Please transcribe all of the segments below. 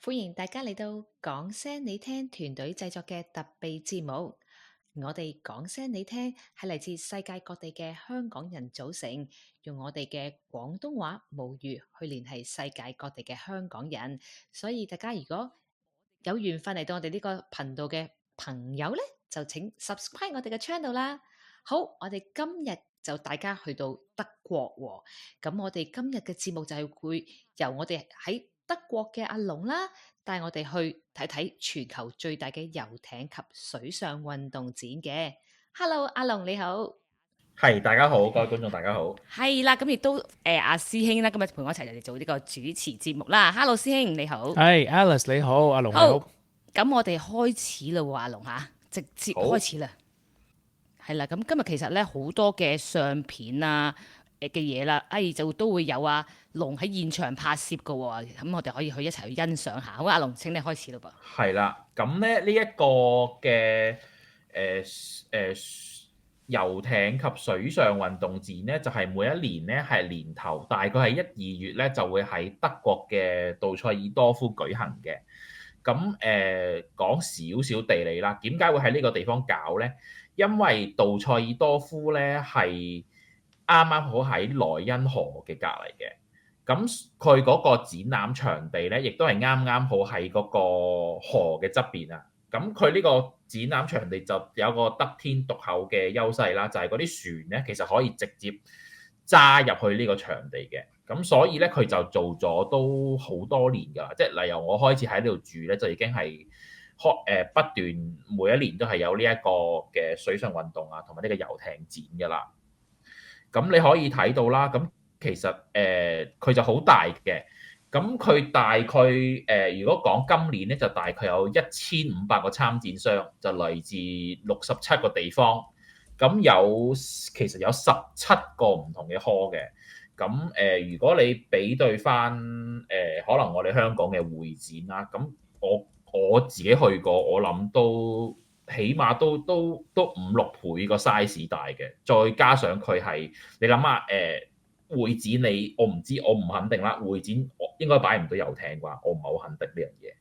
歡迎大家嚟到講聲你聽團隊製作嘅特備節目。我哋講聲你聽係嚟自世界各地嘅香港人組成，用我哋嘅廣東話母語去聯繫世界各地嘅香港人。所以大家如果有緣分嚟到我哋呢個頻道嘅朋友呢，就請 subscribe 我哋嘅 channel 啦。好，我哋今日就大家去到德國喎。咁我哋今日嘅節目就係會由我哋喺德國嘅阿龍啦，帶我哋去睇睇全球最大嘅遊艇及水上運動展嘅。Hello，阿龍你好。係，大家好，各位觀眾大家好。係啦，咁亦都阿師兄啦，今日陪我一齊嚟做呢個主持節目啦。Hello，師兄你好。係 Alice 你好，阿龍你好。咁我哋開始啦喎，阿龍嚇，直接開始啦。係啦，咁今日其實咧好多嘅相片啊嘅嘢啦，就都會有阿龍喺現場拍攝嘅喎，咁我哋可以一齊去欣賞下。好，阿龍請你開始啦噃。係啦，咁咧呢一個嘅遊艇及水上運動展咧，就係每一年咧係年頭，大概係1、2月咧就會喺德國嘅杜塞爾多夫舉行嘅。咁講少少地理啦，點解會喺呢個地方搞咧？因為杜塞爾多夫咧係啱啱好喺萊茵河嘅隔離嘅，咁佢嗰個展覽場地咧，亦都係啱啱好喺嗰個河嘅側邊啊。咁佢呢個展覽場地就有個得天獨厚嘅優勢啦，就係嗰啲船咧其實可以直接揸入去呢個場地嘅。咁所以咧佢就做咗都好多年㗎，即係例如我開始喺呢度住咧，就已經係不斷每一年都係有呢一個嘅水上運動啊，同埋呢個遊艇展㗎啦。咁你可以睇到啦，咁其實佢就好大嘅。咁佢大概如果講今年咧，就大概有1500個參展商，就嚟自67個地方。咁其實有17個唔同嘅 hall 嘅。咁如果你比對翻可能我哋香港嘅會展啦，咁我自己去過，我諗都起碼都5、6倍個 size 大嘅，再加上佢係你諗下會展我唔知，我唔肯定啦。會展應該擺唔到遊艇啩，我唔係好肯定呢樣嘢。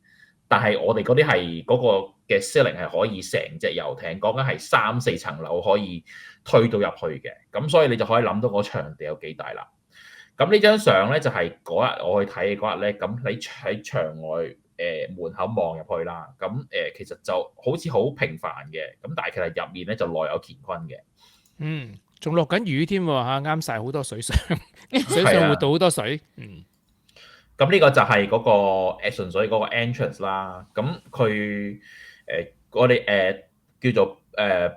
但係我哋嗰啲係嗰個嘅 ceiling 係可以成隻遊艇，講緊係3、4層樓可以推到入去嘅。咁所以你就可以諗到個場地有幾大啦。咁呢張相咧就係嗰日我去睇嗰日咧，咁你喺場外門口望入去啦。咁其實就好似好平凡嘅，咁但係其實入面咧就內有乾坤嘅。仲落緊雨添喎嚇，啱晒好多水上水上活動好多水。咁呢個就係嗰個純粹嗰個 entrance 啦。咁佢我哋叫做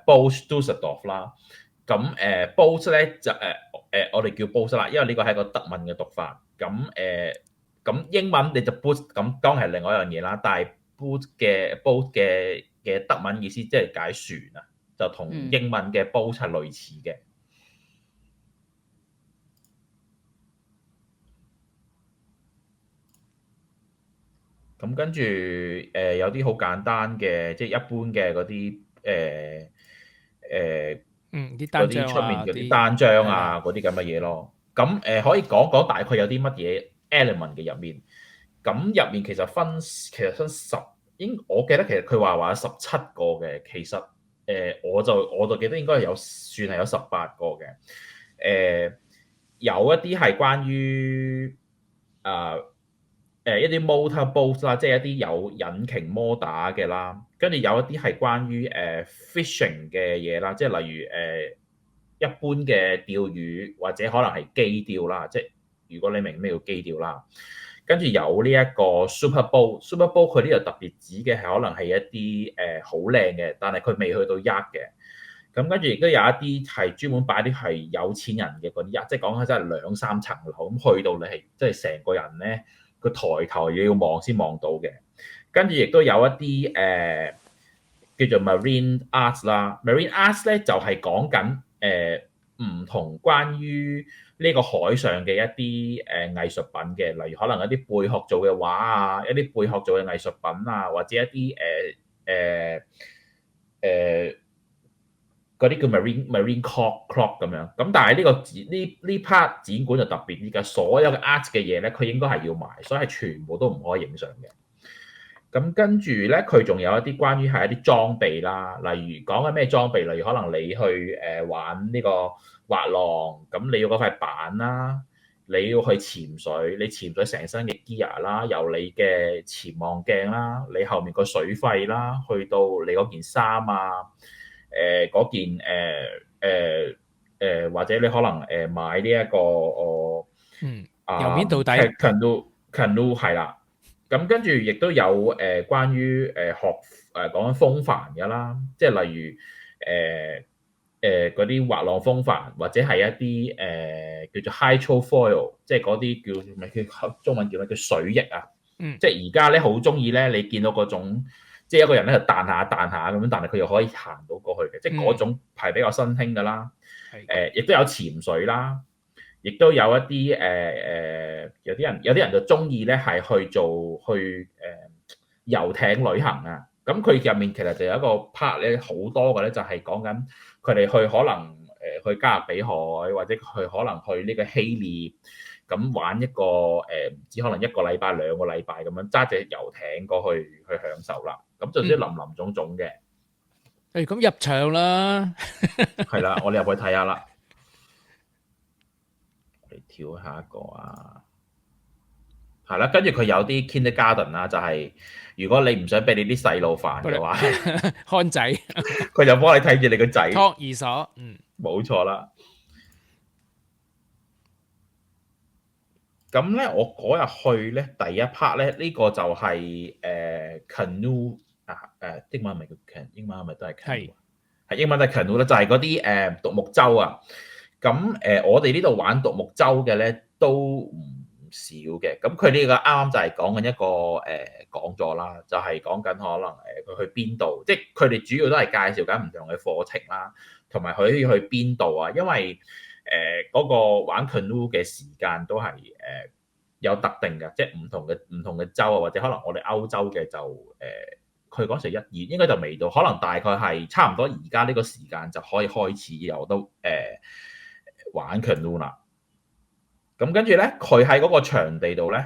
Boot Dusseldorf 啦。咁Boot 咧就我哋叫 Boot 啦，因為呢個係一個德文嘅讀法。咁英文你就 Boot，咁當然係另外一樣嘢啦。但係 Boot 嘅德文意思即係解船啊，就同英文嘅 Boat 係類似嘅。咁跟住有啲好簡單嘅，即係一般嘅嗰啲嗰啲出面嗰啲單張啊，嗰啲咁嘅嘢咯。咁可以講講大概有啲乜嘢 element 嘅入面。咁入面其實分我記得其實佢話有17個嘅，其實我就記得應該算係有18個嘅。有一啲係關於一啲 motor boat 啦，即係一啲有引擎摩打嘅啦，跟住有一啲係關於fishing 嘅嘢啦，即係例如一般嘅釣魚或者可能係機釣啦，即係如果你明咩叫機釣啦。跟住有呢一個 super boat 佢呢度特別指嘅係可能係一啲好靚嘅，但係佢未去到 yacht 嘅。咁跟住亦都有一啲係專門擺啲係有錢人嘅嗰啲 yacht，即係講緊真係2、3層樓咁，去到你係即係成個人咧。個抬頭要望先望到嘅，跟住亦都有一啲叫做 marine arts 啦。marine arts 咧就係講緊唔同關於呢個海上嘅一啲藝術品嘅，例如可能一啲貝殼做嘅畫啊，一啲貝殼做嘅藝術品啊，或者一啲嗰啲叫 marine clock 咁樣。咁但係呢 part 展館就特別啲嘅，所有嘅 art 嘅嘢咧，佢應該係要賣，所以係全部都唔可以影相嘅。咁跟住咧，佢仲有一啲關於係一啲裝備啦，例如講緊咩裝備，例如可能你去玩呢個滑浪，咁你要嗰塊板啦，你要去潛水，你潛水成身嘅 gear 啦，由你嘅潛望鏡啦，你後面個水肺啦，去到你嗰件衫啊，嗰件或者你可能買呢、一個由面到底 canoe 係啦。咁跟住亦都有關於講緊風帆嘅啦，即係例如嗰啲滑浪風帆，或者係一啲叫做 hydrofoil，即係嗰啲叫咩叫中文叫咩叫水翼啊。即係而家咧好中意咧，你見到嗰種即係一個人咧就彈下彈下咁樣，但係佢又可以行到過去嘅，即係嗰種係比較新興㗎啦。亦都有潛水啦。亦都有一啲有啲人就中意咧係去遊艇旅行啊。咁佢入面其實就有一個 part 咧，好多嘅咧就係講緊佢哋去可能去加勒比海，或者佢可能去呢個希臘咁玩一個唔知可能1個禮拜2個禮拜咁樣揸隻遊艇過去享受啦。咁就啲林林總總嘅。咁入場啦，係啦，我哋入去睇下啦。嚟跳下一個啊，係啦，跟住佢有啲 kindergarten 啦，就係如果你唔想俾你啲細路煩嘅話，看仔佢就幫你睇住你個仔。托兒所，冇錯啦。咁咧，我嗰日去咧，第一 part 咧，呢個就係canoe 英文係咪叫 can？英文係咪都係 canoe？係英文都係 canoe 啦，就係嗰啲獨木舟啊。咁我哋呢度玩獨木舟嘅咧都唔少嘅。咁佢呢個啱啱就係講緊一個講座啦，就係講緊可能佢去邊度，即係佢哋主要都係介紹緊唔同嘅課程啦，同埋佢要去邊度啊。因為嗰個玩 canoe 嘅時間都係有特定嘅，即係唔同嘅州啊，或者可能我哋歐洲嘅就佢嗰時1、2應該就未到，可能大概係差唔多而家呢個時間就可以開始有得玩 canoe 啦。咁跟住咧，佢喺嗰個場地度咧，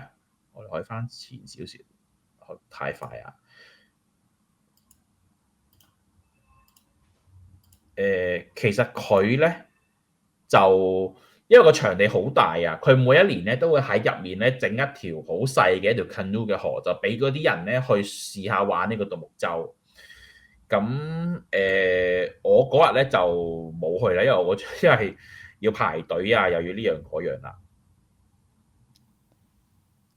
我哋可以翻前少少，太快啊！其實佢咧就因為個場地好大啊，佢每一年咧都會喺入面咧整一條好細嘅一條 canoe 嘅河，就俾嗰啲人咧去試下玩呢個獨木舟。咁我嗰日咧就冇去啦，因為要排隊啊，又要呢樣嗰樣啦。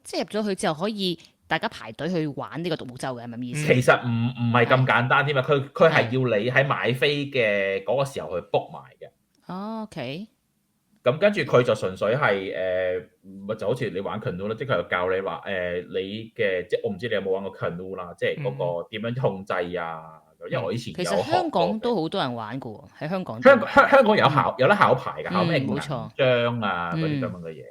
即係入咗去之後，可以大家排隊去玩呢個獨木舟嘅，係咪咁意思？其實唔係咁簡單添啊，佢係要你喺買飛嘅嗰個時候去 book 埋嘅。OK。咁跟住佢就純粹係就好似你玩 canoe 啦，即係佢又教你話你嘅即係我唔知你有冇玩過 canoe 啦，即係嗰個點樣控制啊。因為我以前其實香港都好多人玩嘅喎，喺香港。香港有得考牌嘅，考咩銀章啊嗰啲咁樣嘅嘢。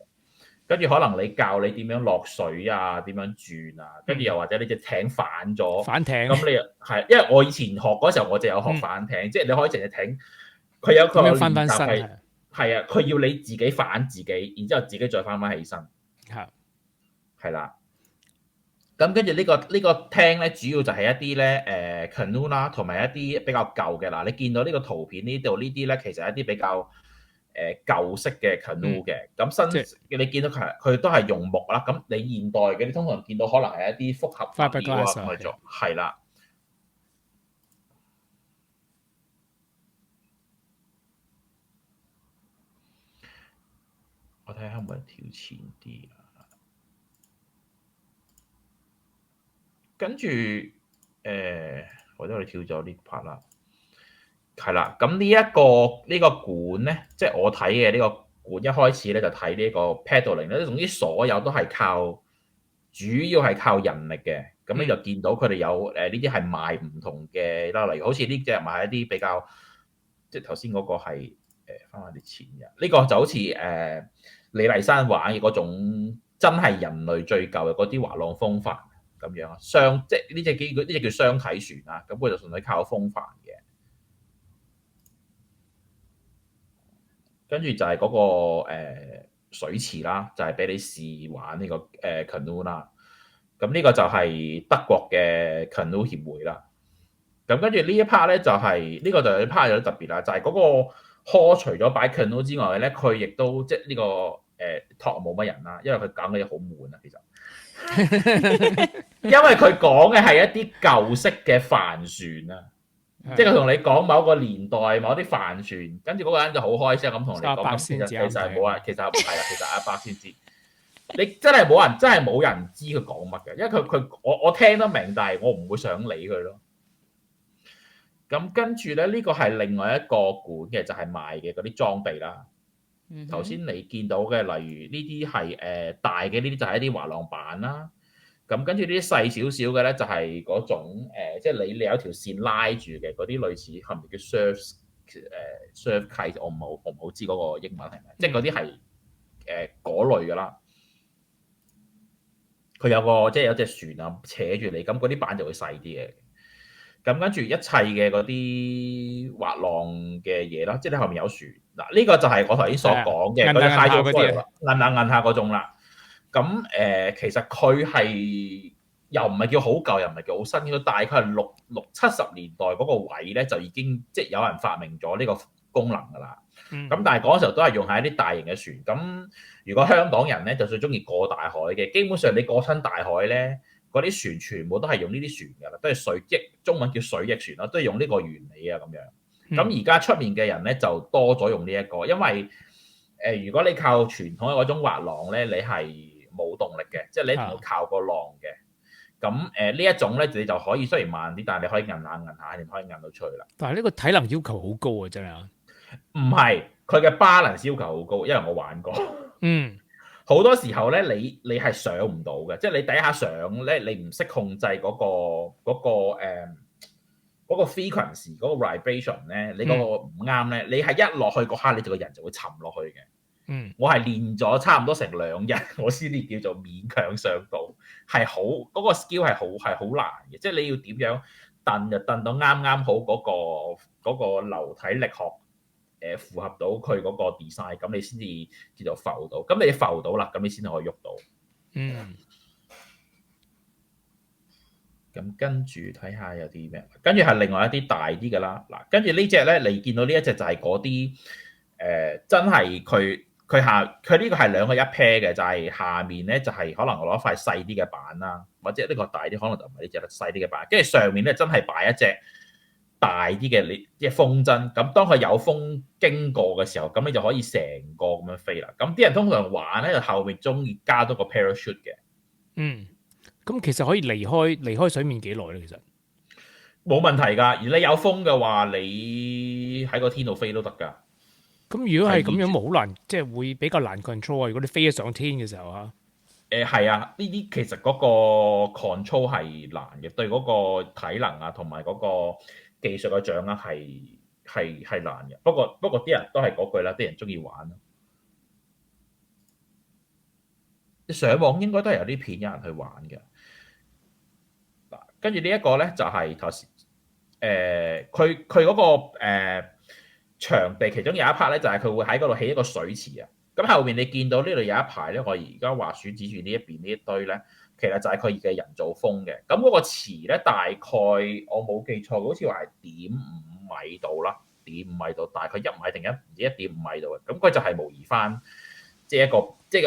跟住可能你教你點樣落水啊，點樣轉啊，跟住又或者你隻艇反咗，反艇。咁你係因為我以前學嗰時候我就有學反艇，即係你可以成隻艇，佢有個練習係啊，佢要你自己反自己，然之後自己再翻起身，係啦。咁跟住呢個廳咧，主要就係一啲咧canoe 啦，同埋一啲比較舊嘅嗱。你見到呢個圖片呢度呢啲咧，其實係一啲比較舊式嘅 canoe 嘅。咁你見到佢都係用木啦。咁你現代嘅，你通常見到可能係一啲複合料啊咁去做，係啦。我睇下可唔可以調前啲啊？跟住或者我哋跳咗呢 part 啦，係啦。咁呢個館咧，即係我睇嘅呢個館，一開始咧就睇呢個 paddling 咧，總之所有都係主要係靠人力嘅。咁你就見到佢哋有呢啲係賣唔同嘅啦，例如好似呢隻賣一啲比較，即係頭先嗰個係翻返啲錢嘅，呢個就好似李麗珊玩嘅嗰種真係人類最舊嘅嗰啲滑浪風帆。咁樣啊，即係呢隻叫雙體船啊，咁佢就純粹靠風帆嘅。跟住就係嗰個水池啦，就係俾你試玩呢個canoe 啦。咁呢個就係德國嘅 Canoe 協會啦。咁跟住呢一 part 咧就係、呢、個就有啲 part 有啲特別啦，就係、嗰個 hall 除咗擺 Canoe 之外咧，佢亦都即係呢個talk 冇乜人啦，因為佢講嘅嘢好悶啊，其實。因為佢講嘅係一啲舊式嘅帆船啊，即係佢同你講某個年代某啲帆船，跟住嗰個人就好開心咁同你講，咁其實係冇人，其實係啦，其實阿伯先知，你真係冇人知佢講乜嘅，因為佢我聽得明，但係我唔會想理佢咯。咁跟住咧，呢個係另外一個館嘅，就係賣嘅嗰啲裝備啦。頭先你見到嘅，例如呢啲係大嘅，呢啲就係一啲滑浪板啦。咁跟住呢啲細少少嘅咧，就係嗰種即係你有條線拉住嘅嗰啲類似係咪叫 surf kite？我唔好知嗰個英文係咪，即係嗰啲係嗰類㗎啦。佢即係有隻船啊扯住你，咁嗰啲板就會細啲嘅。咁跟住一切嘅嗰啲滑浪嘅嘢啦，即係你後面有船嗱，呢個就係我頭先所講嘅嗰啲 high job 嗰啲啦，硬下嗰種啦。咁其實佢係又唔係叫好舊，又唔係叫好新嘅，大概係六七十年代嗰個位咧，就已經即係有人發明咗呢個功能㗎啦。咁但係嗰時候都係用喺一啲大型嘅船。咁如果香港人咧就最中意過大海嘅，基本上你過親大海咧，嗰啲船全部都係用呢啲船㗎啦，都係水翼，中文叫水翼船啦，都係用呢個原理啊咁樣。咁而家出面嘅人咧就多咗用呢一個，因為如果你靠傳統嘅嗰種滑浪咧，你係冇動力嘅，即係你一定要靠個浪嘅。咁呢一種咧，你就可以雖然慢啲，但係你可以摁下，你可以摁到出去啦。但係呢個體能要求好高啊，真係。唔係，佢嘅 balance 要求好高，因為我玩過。好多時候咧，你係上唔到嘅，即係你第一下上咧，你唔識控制嗰個 frequency 嗰個 vibration 咧，你嗰個唔啱咧，你係一落去嗰刻，你個人就會沉落去嘅。我係練咗差唔多成2日，我先至叫做勉強上到，係好嗰個 skill 係好難嘅，即係你要點樣蹬就蹬到啱啱好嗰個流體力學符合到佢嗰個 design， 咁你先至叫做浮到，咁你浮到啦，咁你先可以喐到。咁跟住睇下有啲咩，跟住係另外一啲大啲嘅啦。嗱，跟住呢隻咧，你見到呢一隻就係嗰啲真係佢呢個係2個一 pair 嘅，就係下面咧就係可能我攞塊細啲嘅板啦，或者呢個大啲，可能就唔係呢隻細啲嘅板，跟住上面咧真係擺一隻大啲嘅即係風箏，咁當佢有風經過嘅時候，咁你就可以成個咁樣飛啦。咁啲人通常玩咧，就後面中意加多個 parachute 嘅。咁其實可以離開水面幾耐咧？其實冇問題㗎，而你有風嘅話，你喺個天度飛都得㗎。咁如果係咁樣，冇好難，即係會比較難 control 啊！如果你飛咗上天嘅時候啊，係啊，呢啲其實嗰個 control 係難嘅，對嗰個體能啊同埋嗰個技術嘅掌握係難嘅。不過啲人都係嗰句啦，啲人中意玩咯。上網應該都係有啲片有人去玩嘅。嗱，跟住呢一個咧就係頭先佢嗰個場地其中有一 part 咧，就係佢會喺嗰度起一個水池啊。咁後面你見到呢度有一排咧，我而家滑鼠指住呢一邊呢一堆咧，其實就係佢嘅人造風嘅。咁嗰個池咧，大概我冇記錯，好似話係0.5米度啦，0.5米度，大概1米定唔知1.5米度嘅。咁佢就係模擬翻即係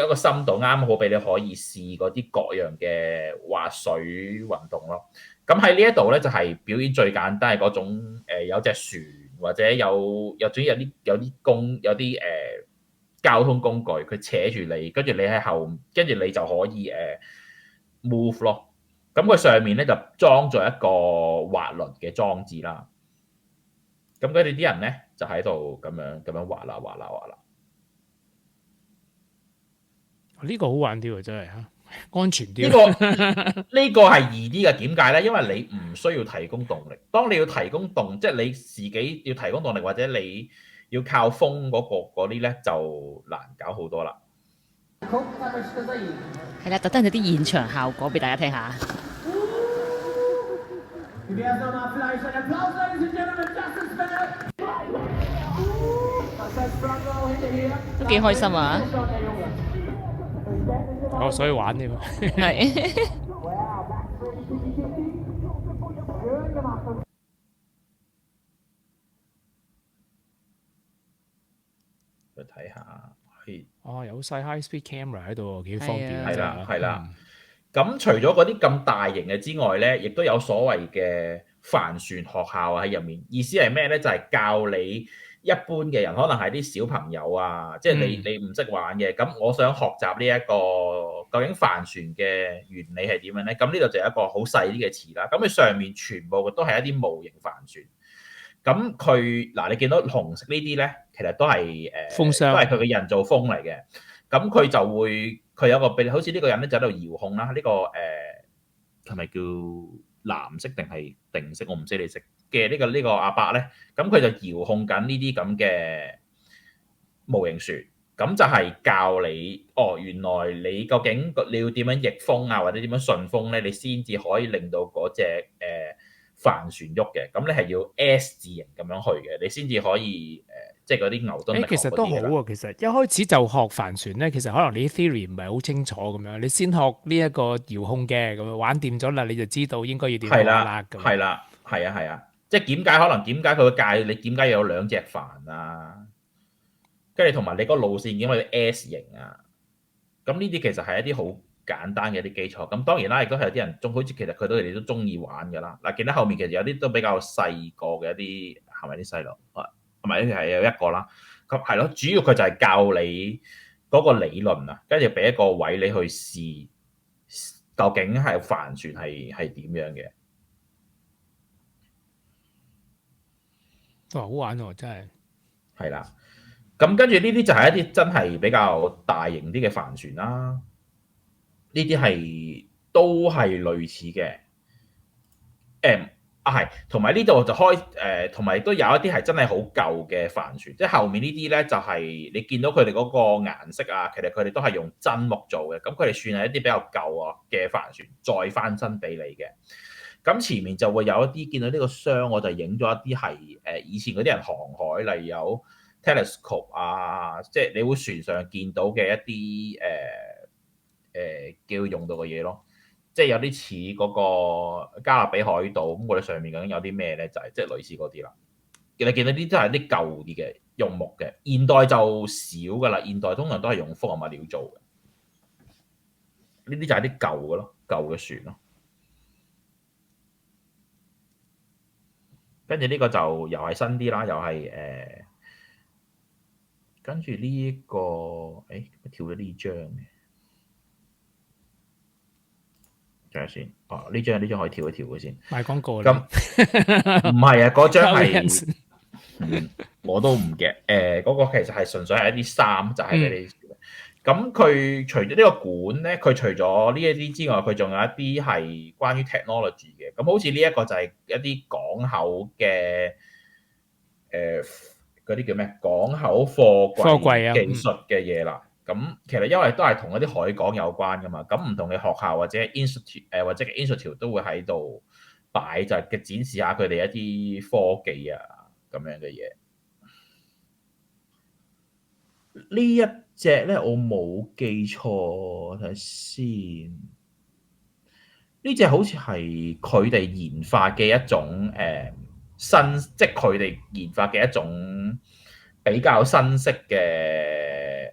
一個深度啱好俾你可以試嗰啲各樣嘅滑水運動咯。咁喺呢一度咧，就係表演最簡單係嗰種有隻船或者有啲交通工具，佢扯住你，跟住你喺後，跟住你就可以move 咯。咁佢上面咧就裝咗一個滑輪嘅裝置啦。咁佢哋啲人咧就喺度咁樣滑啦。呢個好玩啲喎，真係嚇，安全啲。呢個係易啲嘅，點解咧？因為你唔需要提供動力。當你要提供即係你自己要提供動力，或者你要靠風嗰啲咧，就難搞好多啦。係啦，特登有啲現場效果俾大家聽下。都幾開心啊！所以玩添。係。去睇下，係哦，有晒 high speed camera 喺度喎，幾方便係啊係啦真係。係啦。咁除咗嗰啲咁大型嘅之外咧，亦都有所謂嘅帆船學校喺入面。意思係咩咧？就係教你一般嘅人，可能係啲小朋友啊，即係你唔識玩嘅。咁我想學習呢一個究竟帆船嘅原理係點樣咧？咁呢度就有一個好細啲嘅詞啦。咁佢上面全部都係一啲模型帆船。咁佢嗱，你見到紅色呢啲咧，其實都係風箱都係佢嘅人造風嚟嘅。咁佢就會佢有個俾，好似呢個人咧就喺度遙控啦。呢、個係咪叫藍色定係定色？我唔知你識嘅呢個阿伯咧，咁佢就遙控緊呢啲咁嘅模型船。咁就係教你，原來你究竟你要點樣逆風啊，或者點樣順風咧，你先至可以令到嗰隻帆船喐嘅。咁你係要 S 字形咁樣去嘅，你先至可以即係嗰啲牛頓力學其實都好嗰啲嘢啦。喎。其實一開始就學帆船咧，其實可能你啲 theory 唔係好清楚咁樣，你先學呢一個遙控嘅，咁樣玩掂咗啦，你就知道應該要點係玩啦啦，咁。係啦，係啊，係啊，即係點解佢會介你點解要有兩隻帆啊？跟住同埋你嗰個路線點解要 S 型啊？咁呢啲其實係一啲好簡單嘅一啲基礎。咁當然啦，亦都係有啲人好似其實佢哋都中意玩㗎啦。嗱，見到後面其實有啲都比較細個嘅一啲係咪啲細路？係咪係有一個啦？咁係咯，主要佢就係教你嗰個理論啊，跟住俾一個位你去試，究竟係帆船係點樣嘅。哇，好玩喎，真係。係啦，咁跟住呢啲就係一啲真係比較大型啲嘅帆船啦。呢啲都係類似嘅，係，同埋呢度就同埋都有一啲係真係好舊嘅帆船，即係後面呢啲咧就係你見到佢哋嗰個顏色啊，其實佢哋都係用真木做嘅，咁佢哋算係一啲比較舊啊嘅帆船，再翻新俾你嘅。咁前面就會有一啲見到呢個箱，我就影咗一啲係以前嗰啲人航海，例如有 telescope 啊，即係你會船上見到嘅一啲叫用到嘅嘢咯。即係有啲似嗰個加勒比海盜咁，我哋上面究竟有啲咩咧？就係即係類似嗰啲啦。你見到啲都係啲舊啲嘅，用木嘅。現代就少噶啦，現代通常都係用複合物料做嘅。呢啲就係啲舊嘅咯，舊嘅船咯。跟住呢個就又係新啲啦，又係跟住呢個跳咗呢張嘅。睇下先，呢張可以跳一跳嘅先。賣廣告咁唔係啊，嗰張係係我都唔嘅。嗰個其實係純粹係一啲衫，就係俾你。咁佢除咗呢個管咧，佢除咗呢一啲之外，佢仲有一啲係關於 technology 嘅。咁好似呢一個就係一啲港口嘅嗰啲叫咩？港口貨櫃技術嘅嘢啦。咁其實因為都係同一啲海港有關噶嘛，咁唔同嘅學校或者 institute 或者 institute 都會喺度擺，就係展示下佢哋一啲科技啊咁樣嘅嘢。呢一隻咧我冇記錯，睇下先。呢隻好似係佢哋研發嘅一種即係佢哋研發嘅一種比較新式嘅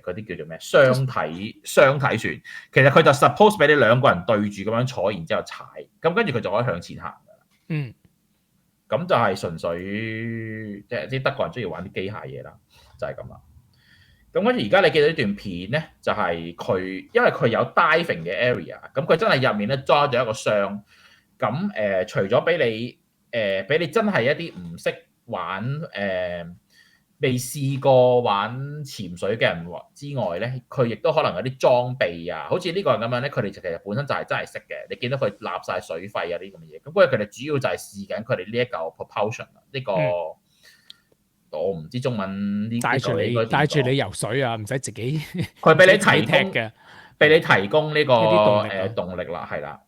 嗰啲叫做咩？雙體船。其實佢就 suppose 俾你兩個人對住咁樣坐，然之後踩，咁跟住佢就可以向前行㗎啦。咁就係純粹即係啲德國人中意玩啲機械嘢啦，就係咁啦。咁跟住而家你見到呢段片咧，就係佢因為佢有 diving 嘅 area，咁佢真係入面咧裝咗一個箱。咁除咗俾你真係一啲唔識玩未試過玩潛水嘅人之外咧，佢亦都可能有啲裝備啊，好似呢個人咁樣咧，佢哋其實本身就係真係識嘅。你見到佢納晒水費啊啲咁嘅嘢，咁不過佢哋主要就係試緊佢哋呢一嚿 propulsion 呢個。我唔知中文呢帶住你游水啊，唔使自己。佢俾你提供嘅，俾你提供呢個動力啦，係啦。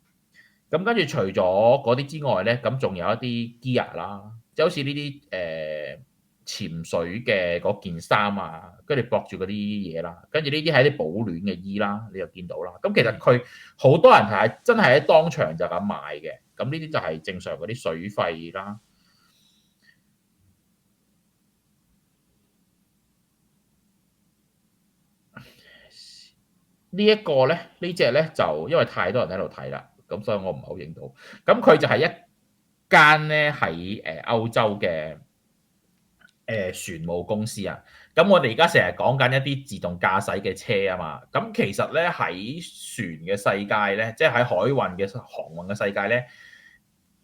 咁跟住除咗嗰啲之外咧，咁仲有一啲 gear 啦，即係好似呢啲潛水嘅嗰件衫啊，跟住駁住嗰啲嘢啦，跟住呢啲係啲保暖嘅衣啦，你就見到啦。咁其實佢好多人係真係喺當場就咁買嘅，咁呢啲就係正常嗰啲水費啦。呢一個咧，呢隻咧就因為太多人喺度睇啦，咁所以我唔係好認到。咁佢就係一間咧喺歐洲嘅船務公司啊。咁我哋而家成日講緊一啲自動駕駛嘅車啊嘛。咁其實咧喺船嘅世界咧，即係喺海運嘅航運嘅世界咧，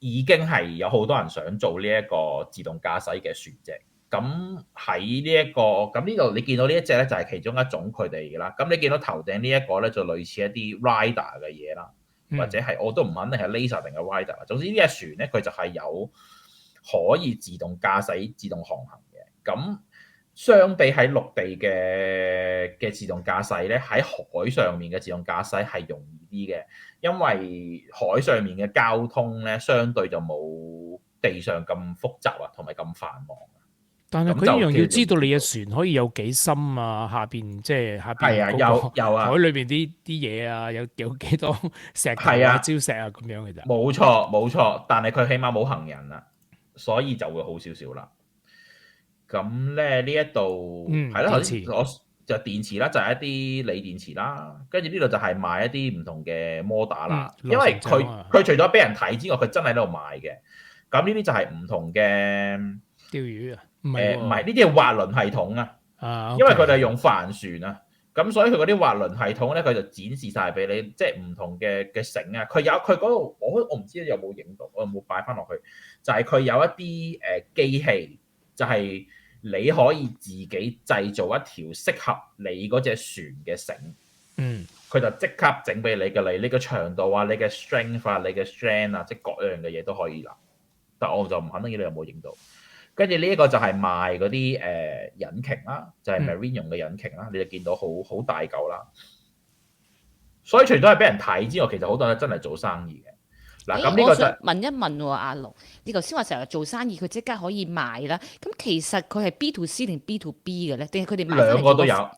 已經係有好多人想做呢一個自動駕駛嘅船隻。咁喺呢一個，咁呢度你見到呢一隻咧，就係其中一種佢哋嘅啦。咁你見到頭頂呢一個咧，就類似一啲 rider 嘅嘢啦，或者係我都唔肯定係 laser 定係 rider 啦。總之呢隻船咧，佢就係有可以自動駕駛、自動航行嘅。咁相比喺陸地嘅自動駕駛咧，喺海上面嘅自動駕駛係容易啲嘅，因為海上面嘅交通咧，相對就冇地上咁複雜啊，同埋咁繁忙。但係佢一樣要知道你嘅船可以有幾深啊，下邊即係下邊有啊，海裏邊啲嘢啊，有幾多石頭啊、礁石啊咁樣嘅咋？冇錯，但係佢起碼冇行人啦，所以就會好少少啦。咁咧呢一度係啦，我就電池啦，就係一啲鋰電池啦，跟住呢度就係賣一啲唔同嘅摩打啦，因為佢除咗俾人睇之外，佢真係喺度賣嘅。咁呢啲就係唔同嘅釣魚啊。唔係呢啲係滑輪系統啊，因為佢哋係用帆船啊，咁所以佢嗰啲滑輪系統咧，佢就展示晒俾你，即係唔同嘅繩啊。佢嗰度，我唔知有冇影到，我有冇擺翻落去？就係佢有一啲機器，就係你可以自己製造一條適合你嗰隻船嘅繩。佢就即刻整俾你嘅，你嘅長度啊，你嘅 strength 啊，你嘅 strength 啊，即係各樣嘅嘢都可以啦。但我就唔肯定你有冇影到。跟住呢一個就係賣嗰啲引擎啦，就係 Marine 用嘅引擎啦，你就見到好大嚿啦。所以除咗係俾人睇之外，其實好多人真係做生意嘅。嗱，咁呢個就問一問喎，阿龍，你頭先話成日做生意，佢即刻可以賣啦。咁其實佢係 B to C 定 B to B 嘅咧？定係佢哋賣兩個都有，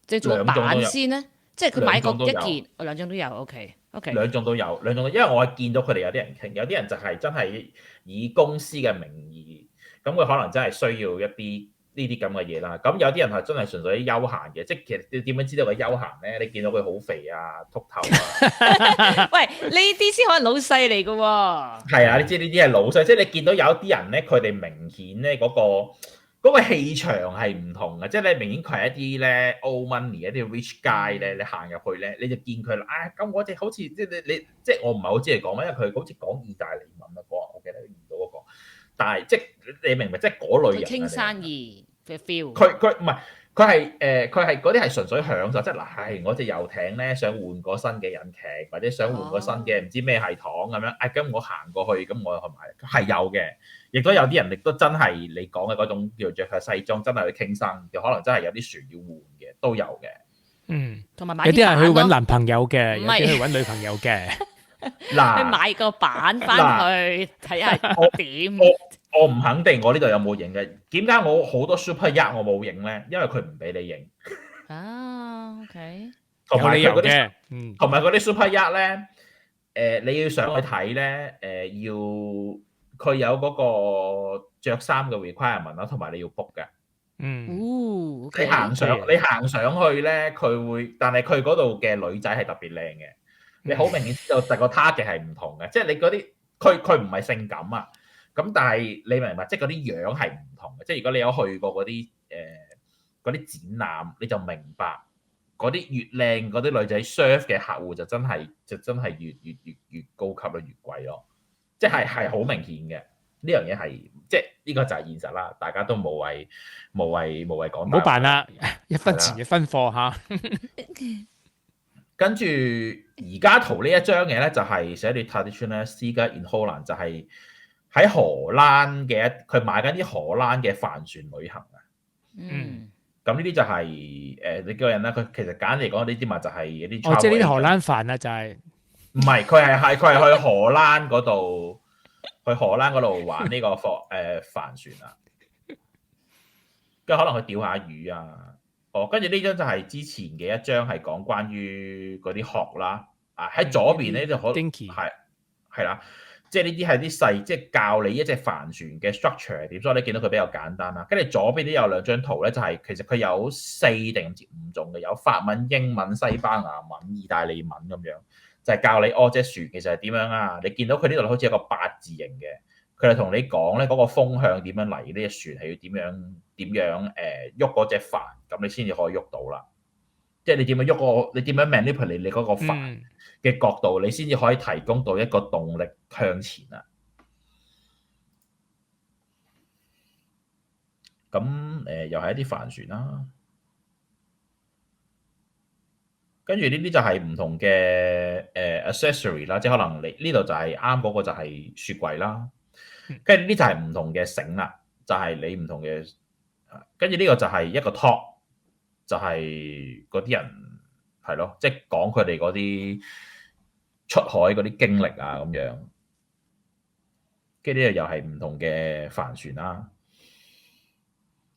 即係做板先咧？即係佢買過一件，兩種都有。OK，兩種都有，因為我係見到佢哋有啲人傾，有啲人就係真係以公司嘅名義。咁佢可能真係需要一啲呢啲咁嘅嘢啦。咁有啲人係真係純粹啲休閒嘅，即係其實你點樣知道佢休閒咧？你見到佢好肥啊、禿頭啊，喂，呢啲先可能老細嚟㗎喎。係啊，你知呢啲係老細，即係你見到有啲人咧，佢哋明顯咧嗰個氣場係唔同嘅，即係你明顯佢係一啲咧 old money 一啲 rich guy 咧，你行入去咧，你就見佢啦。咁我哋好似即係你即係我唔係好知你講咩，因為佢好似講意大利文啊嗰日，我記得遇到嗰個。但係即係你明唔明？即係嗰類人傾生意嘅 feel。佢唔係佢係嗰啲係純粹享受，即係嗱，我隻遊艇咧想換個新嘅引擎，或者想換個新嘅唔知咩系統咁樣。咁我行過去，咁我又去買，係有嘅。亦都有啲人亦都真係你講嘅嗰種叫做著佢西裝，真係去傾生意，可能真係有啲船要換嘅都有嘅。同埋有啲人去揾男朋友嘅，有啲去揾女朋友嘅。嗱，去買個板翻去睇下點。我唔肯定我呢度有冇影嘅。點解我好多 super yacht 我冇影咧？因為佢唔俾你影。OK。同埋有嘅，同埋嗰啲 super yacht 咧，你要上去睇咧，要佢有嗰個着衫嘅 requirement 啦，同埋你要 book 嘅。Okay。你行上去咧，佢會，但係佢嗰度嘅女仔係特別靚嘅。你好明顯知道，個 target 係唔同嘅，即係你嗰啲佢唔係性感啊，咁但係你明白，即係嗰啲樣係唔同嘅。即係如果你有去過嗰啲展覽，你就明白嗰啲越靚嗰啲女仔 serve 嘅客戶就真係越高級咯，越貴咯，即係好明顯嘅。呢樣嘢係即係呢個就係現實啦，大家都無謂講。唔好辦啦，一分錢一分貨嚇。跟住而家圖呢一張嘢咧，就係寫住 Traditional Seagoing in Holland，就係喺荷蘭嘅佢買緊啲荷蘭嘅帆船旅行啊。咁呢啲就係你叫人咧，佢其實簡單嚟講，呢啲咪就係一啲即係呢啲荷蘭帆啊，就係唔係佢係去荷蘭嗰度玩呢個帆船啊。跟住可能去釣下魚啊。跟住呢張就係之前嘅一張係講關於嗰啲殼啦。喺左邊咧就可 Dinky 係啦，即係呢啲係啲細，即係教你一隻帆船嘅 structure 係點，所以你見到佢比較簡單啦。跟住左邊都有兩張圖咧，就係、其實佢有4定唔知5種嘅，有法文、英文、西班牙文、意大利文咁樣，就係、教你隻船其實係點樣啊？你見到佢呢度好似一個8字形嘅，佢就同你講咧嗰個風向點樣嚟，呢隻船係要點樣喐嗰隻帆，咁你先至可以喐到啦。即係你點樣喐你點樣 manipulate 你嗰個帆嘅角度，你先至可以提供到一個動力向前啊。咁又係一啲帆船啦。跟住呢啲就係唔同嘅accessory 啦，即係可能你呢度就係啱嗰個就係雪櫃啦。跟住呢啲就係唔同嘅繩啦，就係、你唔同嘅。跟住呢個就係一個 top，就係嗰啲人係咯，即係講佢哋嗰啲出海嗰啲經歷啊咁樣。跟住呢度又係唔同嘅帆船啦。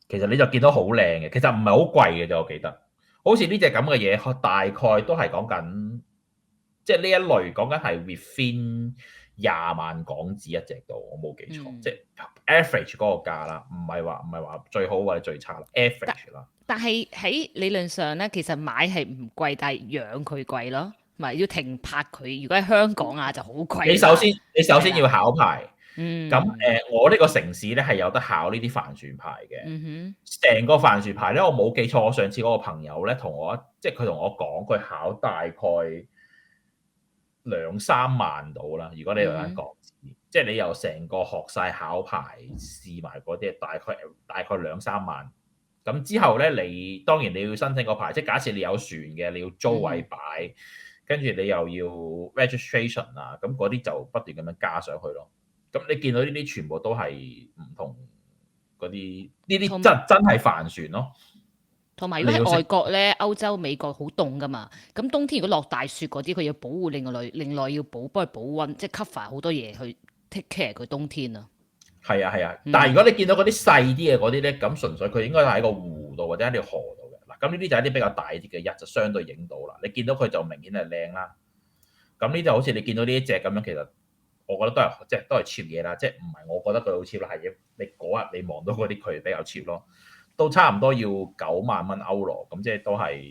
其實你就見到好靚嘅，其實唔係好貴嘅啫，我記得。好似呢隻咁嘅嘢，大概都係講緊，即係呢一類講緊係 within 20萬港紙一隻度，我冇記錯，即係 average 嗰個價啦，唔係話最好或者最差啦 ，average 啦。但係喺理論上咧，其實買係唔貴，但係養佢貴咯，唔係要停泊佢。如果喺香港啊，就好貴。你首先要考牌。咁我呢個城市咧係有得考呢啲帆船牌嘅。成個帆船牌咧，我冇記錯，我上次嗰個朋友咧同我，即係佢同我講，佢考大概2-3萬到啦。如果你有間港紙，即係你由成個學晒考牌試埋嗰啲，大概2-3萬。咁之後咧，你當然你要申請個牌，即係假設你有船嘅，你要租位擺，跟住你又要 registration 啊，咁嗰啲就不斷咁樣加上去咯。咁你見到呢啲全部都係唔同嗰啲，呢啲真係帆船咯。同埋如果喺外國咧，歐洲、美國好凍噶嘛，咁冬天如果落大雪嗰啲，佢要保護另外要幫佢保溫，即係 cover 好多嘢去 take care 佢冬天啊。係啊，但係如果你見到嗰啲細啲嘅嗰啲咧，咁純粹佢應該係喺個湖度或者喺條河度嘅。嗱，咁呢啲就係一啲比較大啲嘅日就相對影到啦。你見到佢就明顯係靚啦。咁呢就好似你見到呢一隻咁樣，其實我覺得都係 cheap 嘢啦，即係唔係我覺得佢好 cheap 啦，係你嗰日你望到嗰啲佢比較 cheap 咯，都差唔多要9萬蚊歐羅，咁即係都係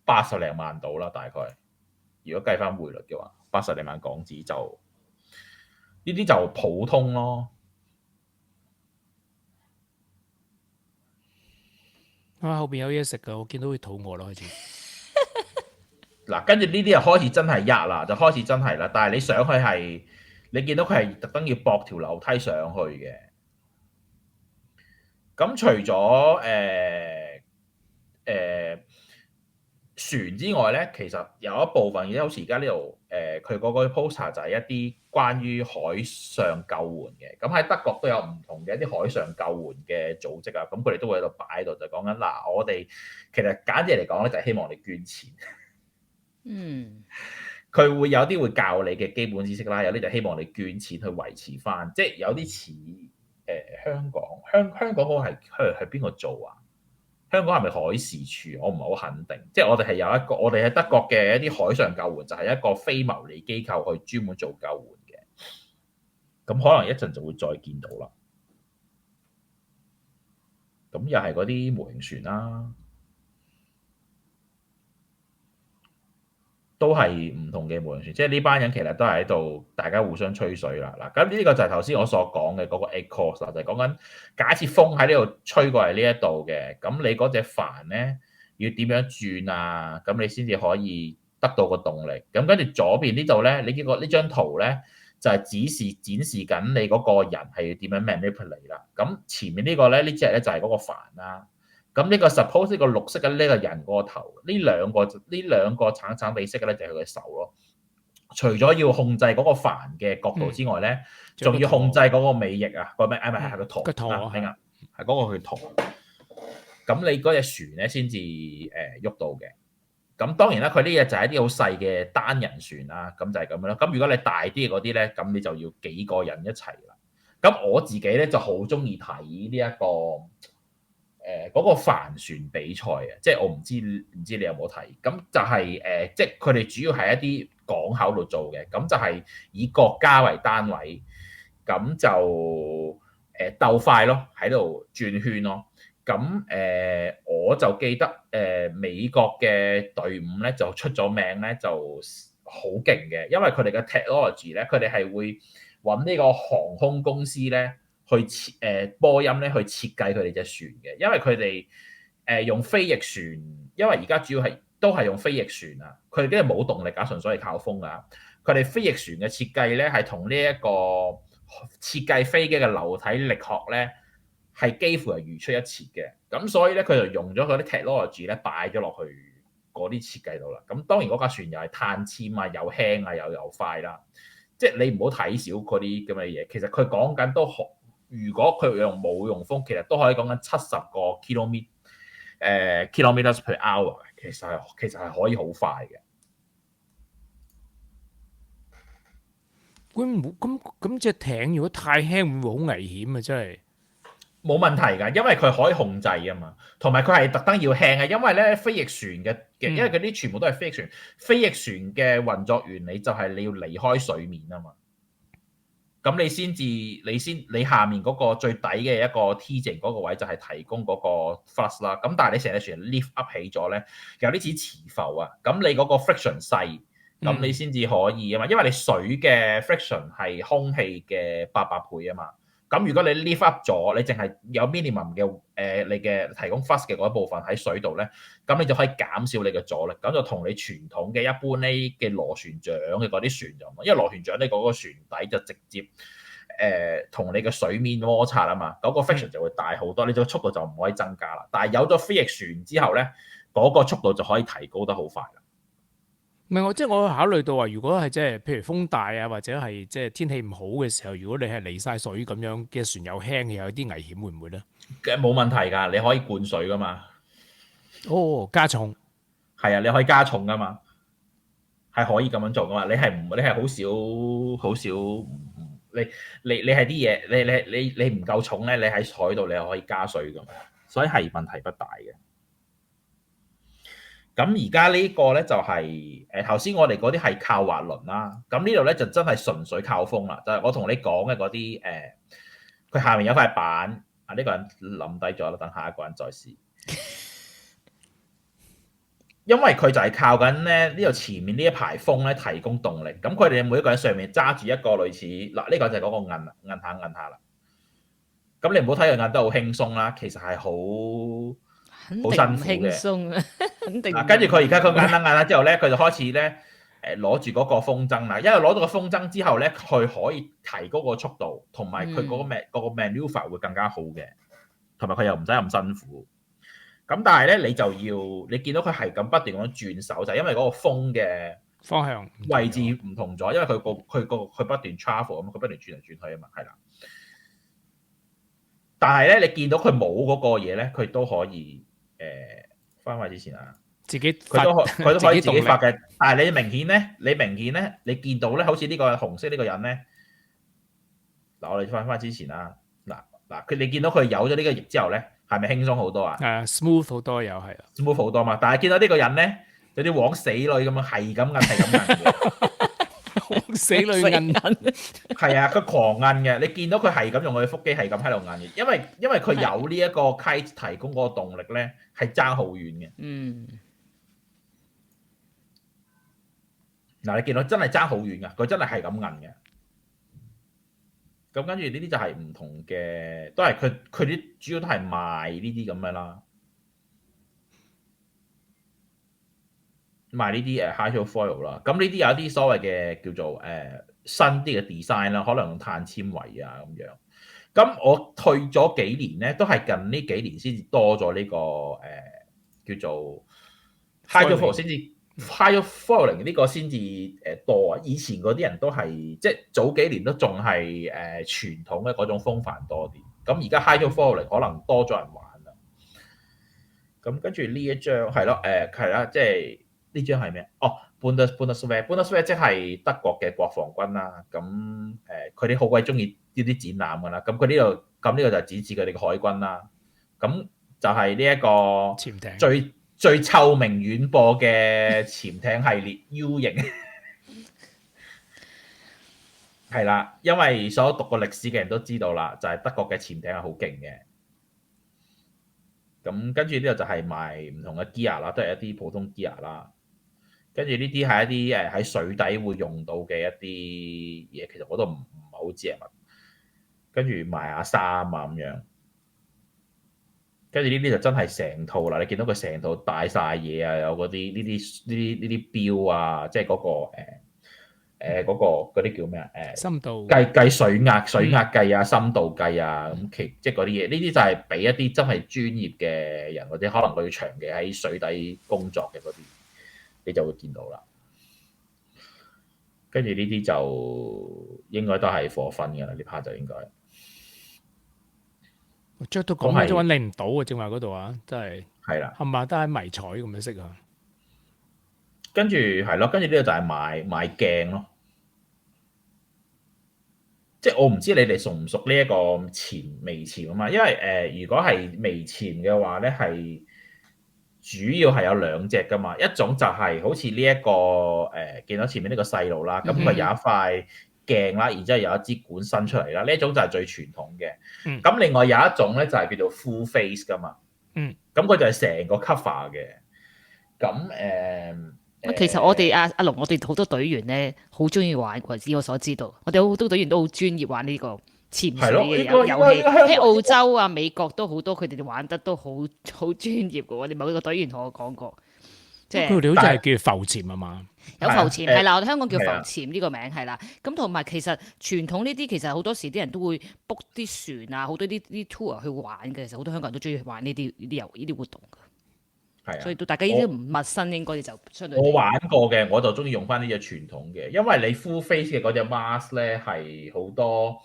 80零萬到啦，大概。如果計翻匯率嘅話，80零萬港紙就呢啲就普通咯。後邊有嘢食㗎，我見到佢肚餓啦開始。嗱，跟住呢啲就開始真係一啦，就開始真係啦。但係你上去係，你見到佢係特登要駁條樓梯上去嘅。咁除咗船之外咧，其實有一部分嘅，好似而家呢度佢嗰個 poster 就係一啲關於海上救援嘅。咁喺德國都有唔同嘅一啲海上救援嘅組織啊。咁佢哋都會喺度擺喺度，就講緊嗱，我哋其實簡直嚟講咧，就係希望你捐錢。佢會有啲會教你嘅基本知識啦，有啲就希望你捐錢去維持翻，即係有啲似香港。香港嗰個係邊個做啊？香港係咪海事處？我唔係好肯定。即係我哋係有一個，我哋喺德國嘅一啲海上救援就係一個非牟利機構去專門做救援嘅。咁可能一陣就會再見到啦。咁又係嗰啲模型船啦。都係唔同嘅模型船，即係呢班人其實都係喺度大家互相吹水啦。嗱，咁呢個就係頭先我所講嘅嗰個 ACOS 啦，就係講緊假設風喺呢度吹過嚟呢一度嘅，咁你嗰隻帆咧要點樣轉啊？咁你先至可以得到個動力。咁跟住左邊呢度咧，你見過呢張圖咧就係展示緊你嗰個人係要點樣 manipulate 啦。咁前面呢個咧，呢隻咧就係嗰個帆啦。咁呢個 suppose 呢個綠色嘅呢個人個頭，呢兩個橙橙地色嘅咧就係佢嘅手咯。除咗要控制嗰個帆嘅角度之外咧，仲要控制嗰個尾翼啊，個咩？係個舵啊，係嗰個佢舵。咁你嗰隻船咧先至喐到嘅。咁當然啦，佢呢嘢就係一啲好細嘅單人船啦，咁就係咁樣咯。咁如果你大啲嘅嗰啲咧，咁你就要幾個人一齊啦。咁我自己咧就好中意睇呢一個嗰個帆船比賽啊，即係我唔知你有冇睇？咁就係、即係佢哋主要係一啲港口度做嘅，咁就係以國家為單位，咁就鬥快咯，喺度轉圈咯。咁我就記得美國嘅隊伍咧就出咗名咧，就好勁嘅，因為佢哋嘅 technology 咧，佢哋係會揾呢個航空公司咧去波音咧去設計佢哋隻船嘅，因為佢哋用飛翼船，因為而家主要係都係用飛翼船啊，佢哋跟住冇動力啊，純粹係靠風啊。佢哋飛翼船嘅設計咧係同呢一個設計飛機嘅流體力學咧係幾乎係如出一轍嘅，咁所以咧佢就用咗嗰啲 technology 咧擺咗落去嗰啲設計度啦。咁當然嗰架船又係碳纖啊，又輕啊，又快啦。即係你唔好睇少嗰啲咁嘅嘢，其實佢講緊都好。如果佢用冇用風，其實都可以講緊70個 kilometers per hour， 其實係可以好快嘅。咁隻艇如果太輕，會唔會好危險啊？真係冇問題㗎，因為佢可以控制啊嘛，同埋佢係特登要輕嘅，因為咧飛翼船嘅，因為嗰啲全部都係飛翼船，飛翼船嘅運作原理就係你要離開水面啊嘛。咁你下面嗰個最底嘅一個 T 字嗰個位就係提供嗰個 thrust 啦。咁但係你成隻船 lift up 起咗咧，有啲似磁浮啊。咁你嗰個 friction 細，咁你先至可以啊嘛。因為你水嘅 friction 係空氣嘅800倍啊嘛。咁如果你 lift up 咗，你淨係有 minimum 嘅你嘅提供 thrust 嘅嗰一部分喺水度咧，咁你就可以減少你嘅阻力，咁就同你傳統嘅一般呢嘅螺旋槳嘅嗰啲船就唔同，因為螺旋槳呢嗰個船底就直接同你嘅水面摩擦啊嘛，嗰個 friction 就會大好多，你個速度就唔可以增加啦。但係有咗飛翼船之後咧，嗰個速度就可以提高得好快啦。唔係即係我考慮到話，如果係即係譬如風大啊，或者係即係天氣唔好嘅時候，如果你係離晒水咁樣嘅船又輕嘅，有啲危險會唔會咧？冇問題㗎，你可以灌水㗎嘛。哦，加重係啊，你可以加重㗎嘛，係可以咁樣做㗎嘛。你係好少你係啲嘢，你唔夠重咧，你喺海度你又可以加水㗎嘛，所以係問題不大嘅。咁而家呢個咧就係頭先我哋嗰啲係靠滑輪啦，咁呢度咧就真係純粹靠風啦，就係我同你講嘅嗰啲佢下面有塊板啊，呢個人冧低咗啦，等下一個人再試。因為佢就係靠緊咧呢度前面呢一排風咧提供動力，咁佢哋每一個人上面揸住一個類似嗱，呢個就係嗰個摁下啦。咁你唔好睇佢摁得好輕鬆啦，其實係好辛苦嘅。肯定。跟住佢而家佢摁啦之後咧，佢就開始咧攞住嗰個風箏啦。因為攞到個風箏之後咧，佢可以提高個速度，同埋佢嗰個 maneuver 會更加好嘅，同埋佢又唔使咁辛苦。咁但係咧，你見到佢係咁不斷咁轉手，就係因為嗰個風嘅方向位置唔同咗，因為佢不斷 travel 啊嘛，佢不斷轉嚟轉去啊嘛，係啦。但係咧，你見到佢冇嗰個嘢咧，佢都可以翻返之前啊，佢都可以自己發嘅。但係你明顯咧，你見到咧，好似呢個紅色呢個人咧，嗱我哋翻返之前啦，嗱你見到佢有咗呢個翼之後咧，係咪輕鬆好多啊？smooth 好多又係 smooth 好多嘛。但係見到呢個人咧，有啲枉死女咁樣，係咁摁嘅，枉死女摁，係啊，佢狂摁嘅。你見到佢係咁用佢腹肌係咁喺度摁嘅，因為佢有呢一個 kite 提供嗰個動力咧，係爭好遠嘅。嗱，你見到真係爭好遠㗎，佢真係咁摁嘅。咁跟住呢啲就係唔同嘅，都係佢啲主要都係賣呢啲咁嘅啦，賣呢啲hydrofoil 啦。咁呢啲有一啲所謂嘅叫做新啲嘅 design 啦，可能用碳纖維啊咁樣。咁我退咗幾年咧，都係近呢幾年先至多咗呢個叫做 hydrofoil 先至。hydrofoiling 呢個先至多啊！以前嗰啲人都係即係早幾年都仲係傳統嘅嗰種風帆多啲。咁而家 hydrofoiling 可能多咗人玩啦。咁跟住呢一張係咯，係啦，即係呢張係咩？哦 Bundeswehr 即係德國嘅國防軍啦。咁佢哋好鬼中意呢啲展覽㗎啦。咁佢呢度就指佢哋嘅海軍啦。咁就係呢一個潛艇最臭名遠播嘅潛艇系列 U 型。係啦，因為所有讀過歷史嘅人都知道啦，就係、德國嘅潛艇係好勁嘅。咁跟住呢度就係賣唔同嘅 gear 啦，都係一啲普通 gear 啦。跟住呢啲係一啲喺水底會用到嘅一啲嘢，其實我都唔係好知係乜。跟住賣下衫啊咁樣，跟住呢啲就真係成套啦。你見到佢成套帶晒嘢啊，有嗰啲呢啲錶啊，即係嗰個嗰啲叫咩啊？深度計水壓計啊，深度計啊，咁即係嗰啲嘢。呢啲就係俾一啲真係專業嘅人，或者可能佢要長期喺水底工作嘅嗰啲，你就會見到啦。跟住呢啲就應該都係貨分㗎啦，呢 part 就應該。着到咁樣都揾你唔到啊！正話嗰度啊，真係係啦，冚唪唥都係迷彩咁樣色啊。跟住係咯，跟住呢個就係賣鏡咯。即係我唔知你哋熟唔熟呢一個微潛啊嘛，因為如果係微潛嘅話咧，係主要係有兩隻噶嘛，一種就係好似呢一個見到前面呢個細路啦，咁佢有一塊鏡啦，然之後有一支管伸出嚟啦，呢一種就係最傳統嘅。咁另外有一種咧就係叫做 full face 噶嘛，咁佢就係成個 cover 嘅。咁其實我哋阿龍，我哋好多隊員咧，好中意玩喎。以我所知道，我哋好多隊員都好專業玩呢個潛水嘅遊戲。喺澳洲啊、美國都好多，佢哋玩得都好專業嘅。我哋某一個隊員同我講過，即係佢哋好似係叫浮潛啊嘛。有浮潛係啦，我哋香港叫浮潛呢個名係啦。咁同埋其實傳統呢啲其實好多時啲人都會 book 啲船啊，好多啲 tour 去玩嘅。其實好多香港人都中意玩呢啲活動嘅。係啊，所以到大家呢啲唔陌生，應該就相對。我玩過嘅，我就中意用翻呢隻傳統嘅，因為你 full face 嘅嗰隻 mask 咧係好多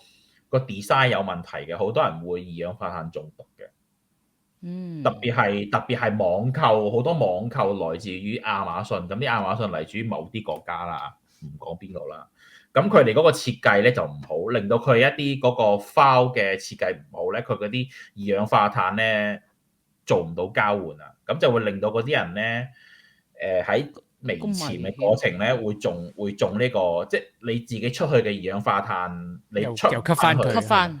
個 design 有問題嘅，好多人會二氧化碳中毒嘅。特別係網購，好多網購來自於亞馬遜，咁啲亞馬遜嚟自於某啲國家啦，唔講邊度啦。咁佢哋嗰個設計咧就唔好，令到佢一啲嗰個 file 嘅設計唔好咧，佢嗰啲二氧化碳咧做唔到交換啊，咁就會令到嗰啲人咧喺微潛嘅過程咧會中呢個，即係你自己出去嘅二氧化碳，你出又吸翻佢，吸翻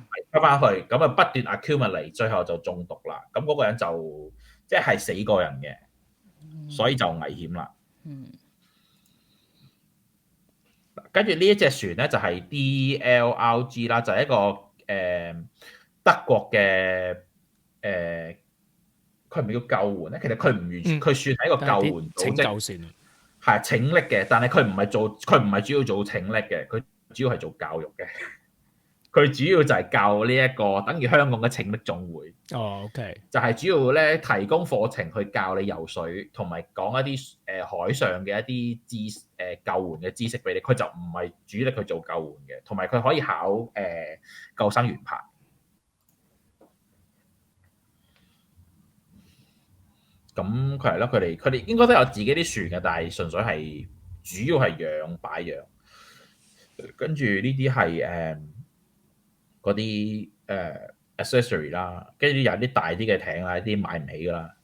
去，咁啊不斷 accumulate，最後就中毒啦。咁嗰個人就即係死過人嘅，所以就危險啦。跟住呢一隻船咧就係 DLRG 啦，就係一個德國嘅佢唔係叫救援咧，其實佢唔完全，佢算係一個救援組織，拯救船係拯溺嘅，但係佢唔係主要做拯溺嘅，佢主要係做教育嘅。佢主要就係教呢一個等於香港嘅拯溺總會。OK， 就係主要咧提供課程去教你游水，同埋講一啲海上嘅一啲救援嘅知識俾你。佢就唔係主力去做救援嘅，同埋佢可以考救生員牌。咁佢係咯，佢哋應該都有自己啲船嘅，但係純粹係主要係擺養。跟住呢啲係嗰啲accessory 啦，跟住有啲大啲嘅艇啦，啲買唔起噶啦。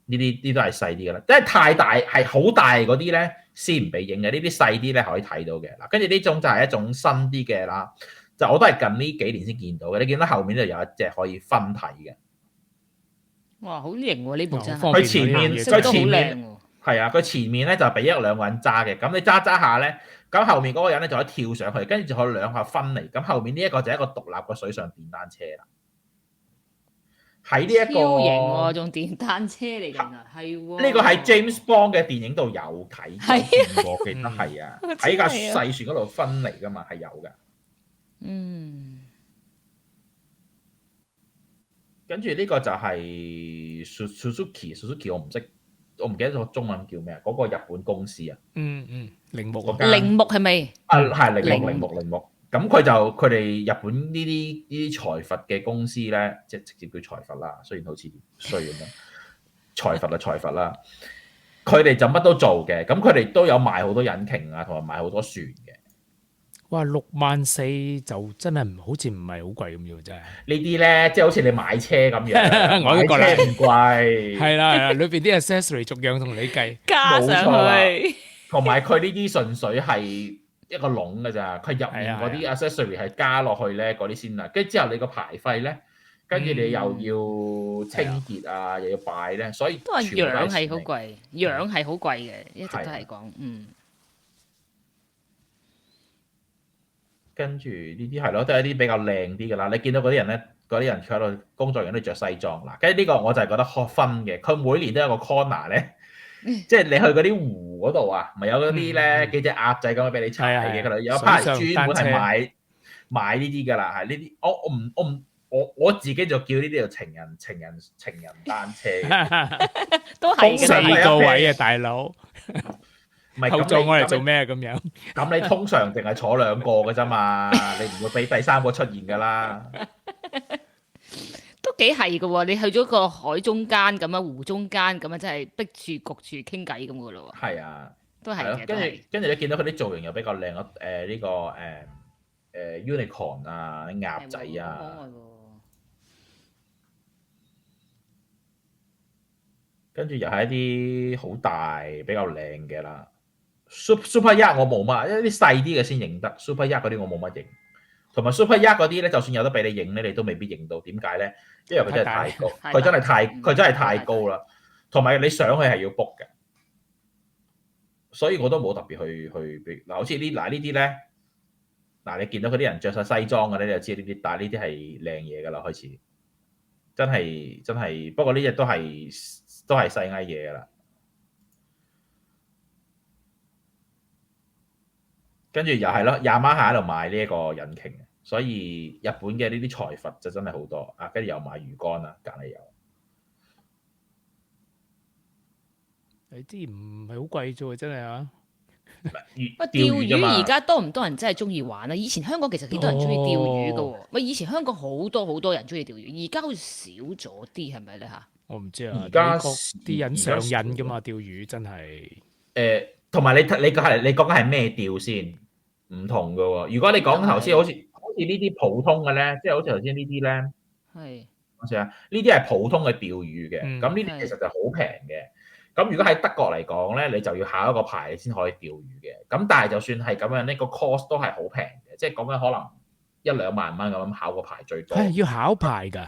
呢啲都係細啲噶啦，即係太大係好大嗰啲咧先唔俾影嘅。呢啲細啲咧可以睇到嘅嗱。跟住呢種就係一種新啲嘅啦，就我都係近呢幾年先見到嘅。你見到後面就有一隻可以分體嘅。哇，好型喎！呢部真係佢前面係啊，佢前面咧就俾一兩個人揸嘅。咁你揸下咧，咁後面嗰個人咧就可以跳上去，跟住就可以兩下分離。咁後面呢一個就係一個獨立嘅水上電單車啦。喺呢一個超型喎，仲電單車嚟㗎，係喎。呢個喺 James Bond 嘅電影度有睇過，記得係啊，喺架細船嗰度分離㗎嘛，係有㗎。跟住呢個就係 Suzuki， 我唔記得咗中文叫咩啊？嗰個日本公司啊，鈴木係咪？係鈴木。咁佢哋日本呢啲財閥嘅公司咧，即係直接叫財閥啦。雖然好似衰咁樣，財閥啦。佢哋就乜都做嘅。咁佢哋都有賣好多引擎啊，同埋賣好多船嘅。哇，64,000就真係好似唔係好貴咁樣，真係。呢啲咧，即係好似你買車咁樣，我都覺得買車唔貴，係啦係啦，裏邊啲 accessory 逐樣同你計。加上冇錯啦去，同埋佢呢啲純粹係一個籠㗎咋，佢入面嗰啲係 accessory 係加落去咧嗰啲先啦，跟住之後你個牌費咧，跟住你又要清潔啊，又要擺咧，所以都話全部都樣係錢嚟好貴，樣係好貴嘅，一直都係講，跟住呢啲係咯，都係一啲比較靚啲㗎啦。你見到嗰啲人咧，嗰啲人佢喺度工作人都着西裝嗱，跟住呢個我就係覺得學分嘅。佢每年都有個 corner 咧，即係你去嗰啲湖嗰度啊，咪有嗰啲咧幾隻鴨仔咁樣俾你踩嘅，佢哋有一班人專門係買呢啲㗎啦，係呢啲我自己就叫呢啲做情人單車，都係嘅。 4個位啊，大佬，唔係後座我嚟做咩咁樣？咁你通常淨係坐2個嘅啫嘛，你唔會俾第3個出現㗎啦。都幾係嘅喎，你去咗個海中間咁啊，湖中間咁啊，真係逼住焗住傾偈咁嘅咯喎。係啊，都係嘅。跟住你見到佢啲造型又比較靚咯，呢個unicorn 啊，鴨仔啊，跟住又係一啲好大比較靚嘅啦。Super Yacht 我冇乜，一啲細啲嘅先影得。Super Yacht 嗰啲我冇乜影，同埋 Super Yacht 嗰啲咧，就算有得俾你影咧，你都未必影到。點解咧？因為佢真係太高，佢真係太高啦。同埋你上去係要 book 嘅，所以我都冇特別去嗱，好似呢啲咧，嗱你見到嗰啲人着晒西裝嘅咧，你就知呢啲，但係呢啲係靚嘢㗎啦，開始真係。不過呢隻都係細埃嘢㗎啦。跟住又係咯，Yamaha喺度買呢一個引擎，所以日本嘅呢啲財閥就真係好多啊！跟住又買魚竿啦，隔離有。你知唔係好貴啫喎，真係啊！喂，釣魚而家多唔多人真係中意玩啊？以前香港其實幾多人中意釣魚嘅喎。喂，以前香港好多人中意釣魚，而家好似少咗啲，係咪咧嚇？我唔知啊，而家啲人上癮㗎嘛，釣魚真係。同埋你講緊係咩釣先？唔同㗎喎。如果你講頭先好似呢啲普通嘅咧，即係好似頭先呢啲咧，係我試下呢啲係普通嘅釣魚嘅，咁呢啲其實就好平嘅。咁如果喺德國嚟講咧，你就要考一個牌先可以釣魚嘅。咁但係就算係咁樣，呢個 cost 都係好平嘅，即係講緊可能1-2萬蚊咁考個牌最多。係要考牌㗎。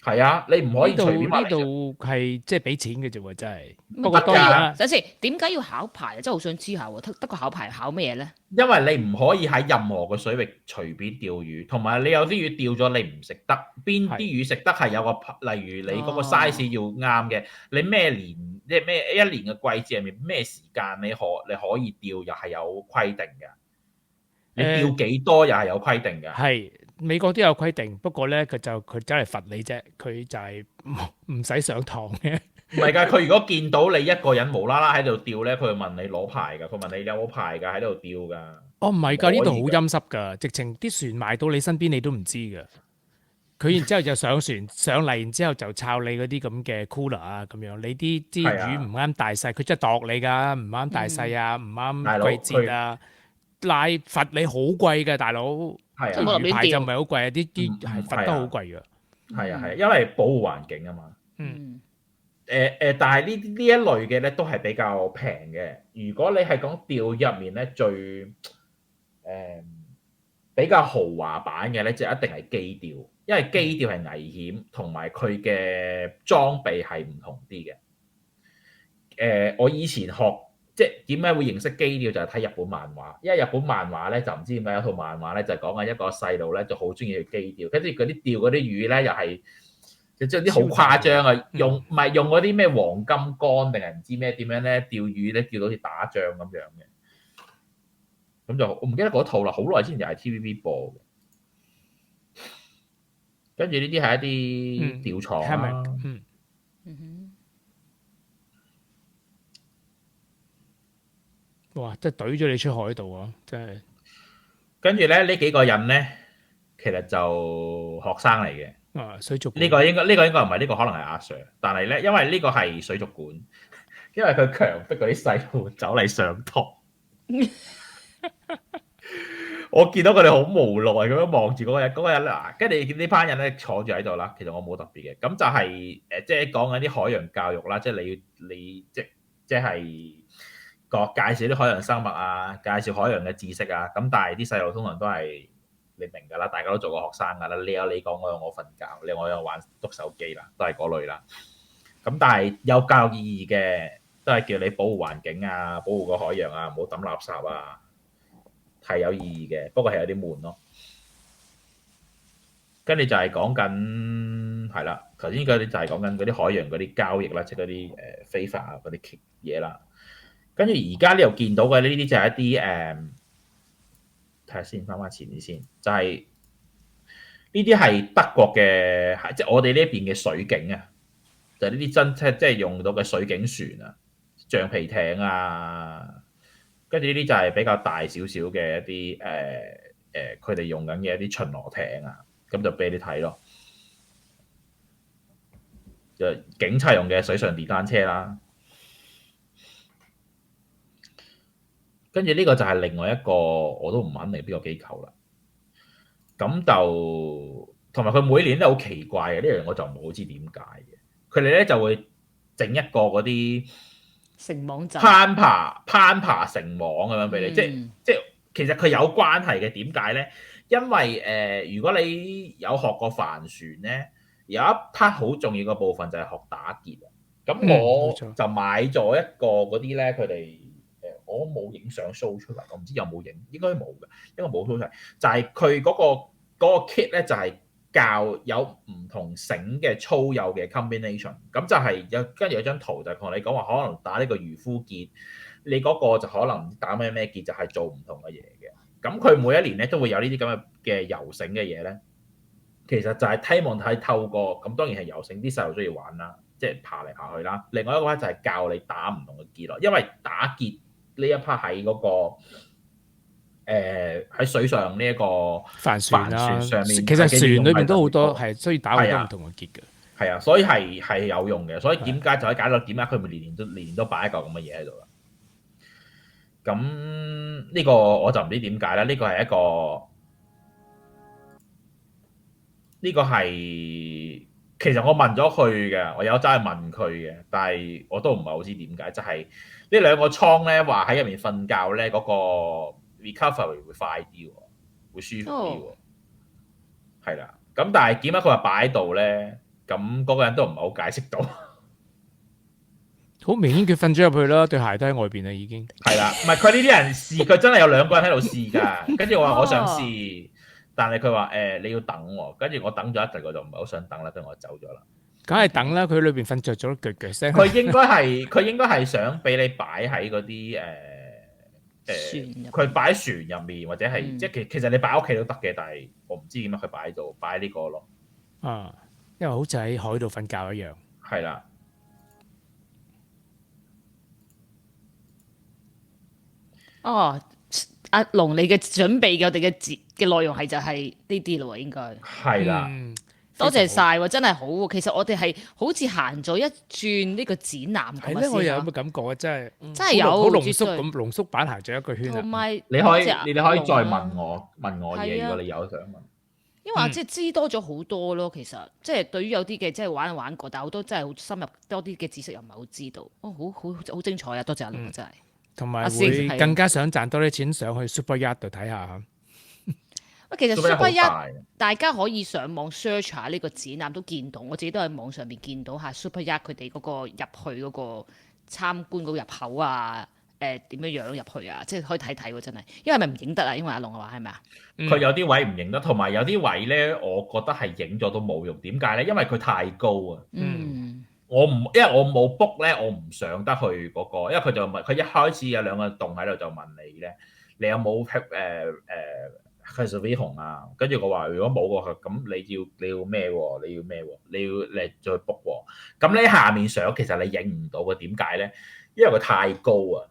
係啊，你唔可以隨便買。呢度係即係俾錢嘅啫喎，真係。不過當然啦，等先點解要考牌啊？真係好想知下喎。德國考牌考咩嘢咧？因為你唔可以喺任何嘅水域隨便釣魚，同埋你有啲魚釣咗你唔食得，邊啲魚食得係有個，例如你嗰個 size 要啱嘅，你咩年即係咩一年嘅季節入面咩時間你可以釣又係有規定嘅，你釣幾多又係有規定嘅。係美國都有規定，不過咧佢走嚟罰你啫，佢就係唔使上堂嘅。唔係㗎，佢如果見到你一個人無啦啦喺度釣咧，佢會問你攞牌㗎，佢問你有冇牌㗎喺度釣㗎。哦，唔係㗎，呢度好陰濕㗎，直情啲船埋到你身邊你都唔知㗎。佢然之後就上船上嚟，然之後就抄你嗰啲咁嘅 cooler 啊咁樣，你啲魚唔啱大細，佢真係度你㗎，唔啱大細啊，唔啱季節啊，賴罰你好貴㗎，大佬。係啊，魚牌就唔係好貴啊，啲係罰得好貴㗎。係啊係，因為保護環境啊嘛。但係呢一類嘅咧都係比較平嘅。如果你係講釣魚入面咧最比較豪華版嘅咧，就一定係機釣，因為機釣係危險，同埋佢嘅裝備係唔同啲嘅。我以前學即係點解會認識機釣，就係睇日本漫畫，因為日本漫畫咧就唔知點解有套漫畫咧就係講緊一個細路咧就好中意去機釣，跟住嗰啲釣嗰啲魚咧又係即係啲好誇張啊！用嗰啲咩黃金竿定係唔知咩點樣咧釣魚咧釣到好似打仗咁樣嘅。咁就我唔記得嗰套啦，好耐之前就係 TVB 播嘅。跟住呢啲係一啲釣床啦。哇！即係懟咗你出海度啊！真係。跟住咧呢幾個人咧，其實就學生嚟嘅。水族館呢個應該唔係，呢個可能係阿 Sir，但係咧因為呢個係水族館，因為佢強迫嗰啲細路走嚟上堂。我見到佢哋好無奈咁樣望住嗰個人，嗱，跟住呢班人咧坐住喺度啦。其實我冇特別嘅，咁就係即係講緊啲海洋教育啦，即係你即係介紹啲海洋生物啊，介紹海洋嘅知識啊。咁但係啲細路通常都係你明㗎啦，大家都做過學生㗎啦。你有你講，我有我瞓覺，你我有玩篤手機啦，都係嗰類啦。咁但係有教育意義嘅，都係叫你保護環境啊，保護個海洋啊，唔好抌垃圾啊。係有意義嘅，不過係有啲悶咯。跟住就係講緊係啦，頭先嗰啲就係講緊嗰啲海洋嗰啲交易啦，即係嗰啲非法啊嗰啲嘢啦。跟住而家呢度見到嘅呢啲就係一啲睇下先，翻前啲先，就係呢啲係德國嘅，即係我哋呢邊嘅水警啊，就係呢啲即係用到嘅水警船啊、橡皮艇啊。跟住呢啲就係比較大少少嘅一啲佢哋用緊嘅一啲巡邏艇啊，咁就俾你睇咯。就警察用嘅水上電單車啦。跟住呢個就係另外一個，我都唔肯定邊個機構啦。咁就同埋佢每年都好奇怪嘅，呢樣我就唔好知點解嘅。佢哋咧就會整一個嗰啲成網站攀爬成網咁樣俾你，即係其實佢有關係嘅。點解咧？因為如果你有學過帆船咧，有一 part 好重要嘅部分就係學打結啊。咁我就買咗一個嗰啲咧，佢哋我冇影相 show 出嚟，我唔知有冇影，應該冇嘅，因為冇 show 出嚟。就係佢嗰個 kit 咧，就係教有唔同繩嘅粗幼嘅 combination，咁就係跟住有張圖就同你講話，可能打呢個漁夫結，你嗰個就可能打咩結，就係做唔同嘅嘢嘅。咁佢每一年咧都會有呢啲咁嘅游繩嘅嘢咧，其實就係希望係透過咁，當然係游繩啲細路中意玩啦，即係爬嚟爬去啦。另外一個咧就係教你打唔同嘅結咯，因為打結呢一 part 喺嗰個喺水上呢一個帆船上面，其實船裏面都好多係需要打好多唔同嘅結嘅。係啊，所以係有用嘅。所以點解就可以解到點解佢咪年年都擺一嚿咁嘅嘢喺度啦？咁呢個我就唔知點解啦。呢個係一個其實我問咗佢嘅，我有走去問佢嘅，但係我都唔係好知點解，就係呢兩個倉咧話喺入面瞓覺咧，嗰個 recovery 會快啲喎，會舒服啲喎，係啦。咁但係點解佢話擺喺度咧？咁嗰個人都唔係好解釋到。好明顯佢瞓咗入去啦，對鞋都喺外邊啦已經。係啦，唔係佢呢啲人試，佢真係有兩個人喺度試㗎。跟住我話我想試。但係佢話你要等喎，跟住我等咗一陣，我就唔係好想等啦，跟住我走咗啦。梗係等啦，佢裏邊瞓着咗，腳腳聲。佢應該係想俾你擺喺嗰啲佢擺船入面或者係即係其實你擺屋企都得嘅，但係我唔知點解佢擺喺度擺呢個咯。啊，因為好似喺海度瞓覺一樣。係啦。哦。阿龍，你嘅準備嘅我哋嘅節嘅內容係就係呢啲咯喎，應該係啦。多謝晒喎，真係好喎。其實我哋係好似行咗一轉呢個展覽咁係咧，我又有冇感覺啊？真係有好濃縮咁，濃縮版行咗一個圈啊。同埋你可以再問我嘢，如果你有想問。因為即係知多咗好多咯，其實即係對於有啲嘅即係玩過，但係好多真係好深入多啲嘅知識又唔係好知道。哦，好精彩啊！多謝阿龍真係。同埋會更加想賺多啲錢上去 Super Yacht 度睇下。喂，其實 Super Yacht 大家可以上網 search 下呢個展覽都見到，我自己都喺網上面見到下 Super Yacht 佢哋嗰個入去嗰個參觀嗰個入口啊，點樣入去啊，即係可以睇睇喎，真係。因為係咪唔影得啊？因為阿龍話係咪啊？佢有啲位唔影得，同埋有啲位咧，我覺得係影咗都冇用。點解咧？因為佢太高啊。因為我冇 book 咧，我唔上得去嗰個，因為佢就問佢一開始有兩個洞喺度就問你咧，你有冇reservation 啊？跟住我話如果冇喎，咁你要咩喎？你要再 book 喎。咁你喺下面上其實你影唔到嘅，點解咧？因為佢太高啊，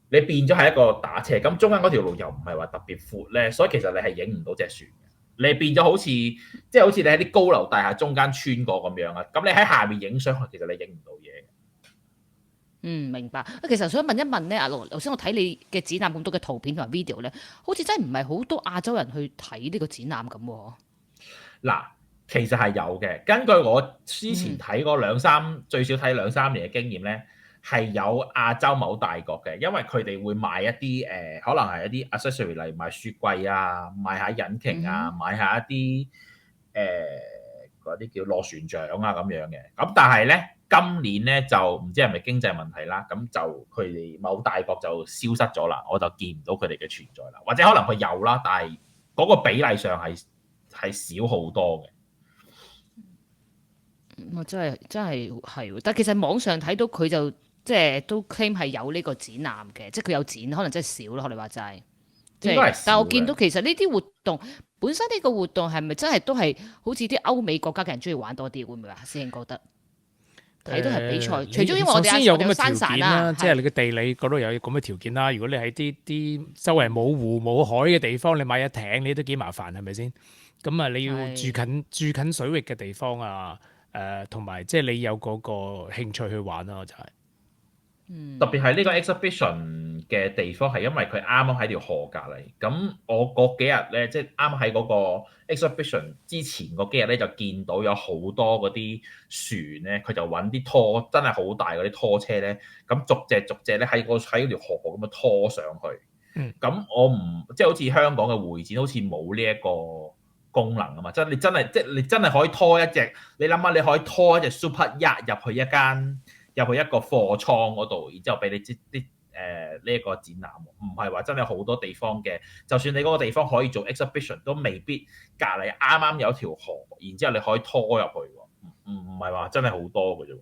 你變咗係一個打斜，咁中間嗰條路又唔係話特別闊咧，所以其實你係影唔到隻船。你變咗好似你喺啲高樓大廈中間穿過咁樣啊！咁你喺下面影相，其實你影唔到嘢嘅。明白。其實想問一問咧，阿羅，頭先我睇你嘅展覽咁多嘅圖片同埋 video 咧，好似真係唔係好多亞洲人去睇呢個展覽咁喎。嗱，其實係有嘅。根據我之前睇嗰最少睇2-3年嘅經驗咧，係有亞洲某大國嘅，因為佢哋會買一啲可能係一啲 accessory，例如買雪櫃啊，買下引擎啊，買下一啲嗰啲叫螺旋槳啊咁樣嘅。咁但係咧，今年咧就唔知係咪經濟問題啦，咁就佢哋某大國就消失咗啦，我就見唔到佢哋嘅存在啦。或者可能佢有啦，但係嗰個比例上係少好多嘅。我真係係，但其實網上睇到佢就即係都 claim 係有呢個展覽嘅，即係佢有展，可能真係少咯。學你話齋，即應該係少嘅。但係我見到其實呢啲活動本身呢個活動係咪真係都係好似啲歐美國家嘅人中意玩多啲？會唔會啊？師兄覺得睇都係比賽，除咗因為我哋先有咁嘅條山散件啦，即係你嘅地理嗰度有咁嘅條件啦。如果你喺啲周圍冇湖冇海嘅地方，你買一艇你都幾麻煩，係咪先？咁啊，你要住近水域嘅地方啊。同埋即係你有嗰個興趣去玩咯，就係、特別係呢個 exhibition 嘅地方係因為佢啱啱喺條河隔離。咁我嗰幾日咧，即係啱喺嗰個 exhibition 之前嗰幾日咧，就見到有好多嗰啲船咧，佢就揾啲拖真係好大嗰啲拖車咧，咁逐隻咧喺條河咁樣拖上去。咁我唔即係好似香港嘅會展，好似冇呢一個功能啊嘛，即係你真係可以拖一隻，你諗下你可以拖一隻 Super Yacht 入去一個貨倉嗰度，然之後俾你啲呢一個展覽，唔係話真係好多地方嘅。就算你嗰個地方可以做 exhibition，都未必隔離啱啱有條河，然之後你可以拖入去喎，唔係話真係好多嘅啫。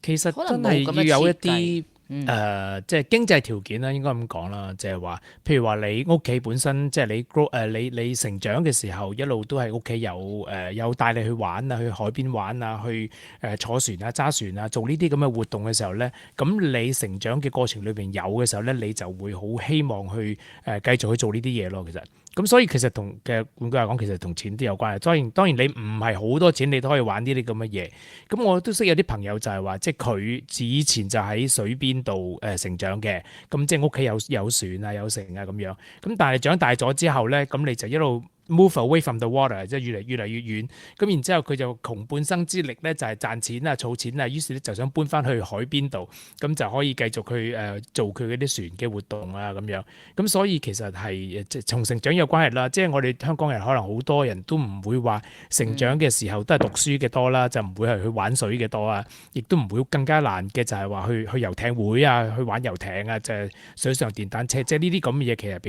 其實真係要有一啲。即係經濟條件啦，應該咁講啦，即係話，譬如話你屋企本身即係你成長嘅時候，一路都係屋企有帶你去玩啊，去海邊玩啊，去坐船啊、揸船啊，做呢啲咁嘅活動嘅時候咧，咁你成長嘅過程裏邊有嘅時候咧，你就會好希望去繼續去做呢啲嘢咯，其實。咁所以其實換句話講，其實同錢都有關係。當然你唔係好多錢，你都可以玩呢啲咁嘅嘢。咁我都識有啲朋友就係話，即係佢以前就喺水邊度成長嘅，咁即係屋企有船啊、有城啊咁樣。咁但係長大咗之後咧，咁你就一路move away from the water， 即係越嚟越遠。咁然之後佢就窮半生之力咧，就係賺錢啊、儲錢啊，於是咧就想搬翻去海邊度，咁就可以繼續去做佢嗰啲船嘅活動啊咁樣。咁所以其實係即係從成長有關係啦。即係我哋香港人可能好多人都唔會話成長嘅時候都係讀書嘅多啦，就唔會係去玩水嘅多啊，亦都唔會更加難嘅就係話去遊艇會啊，去玩遊艇啊，就係水上電單車，即係呢啲咁嘅嘢其實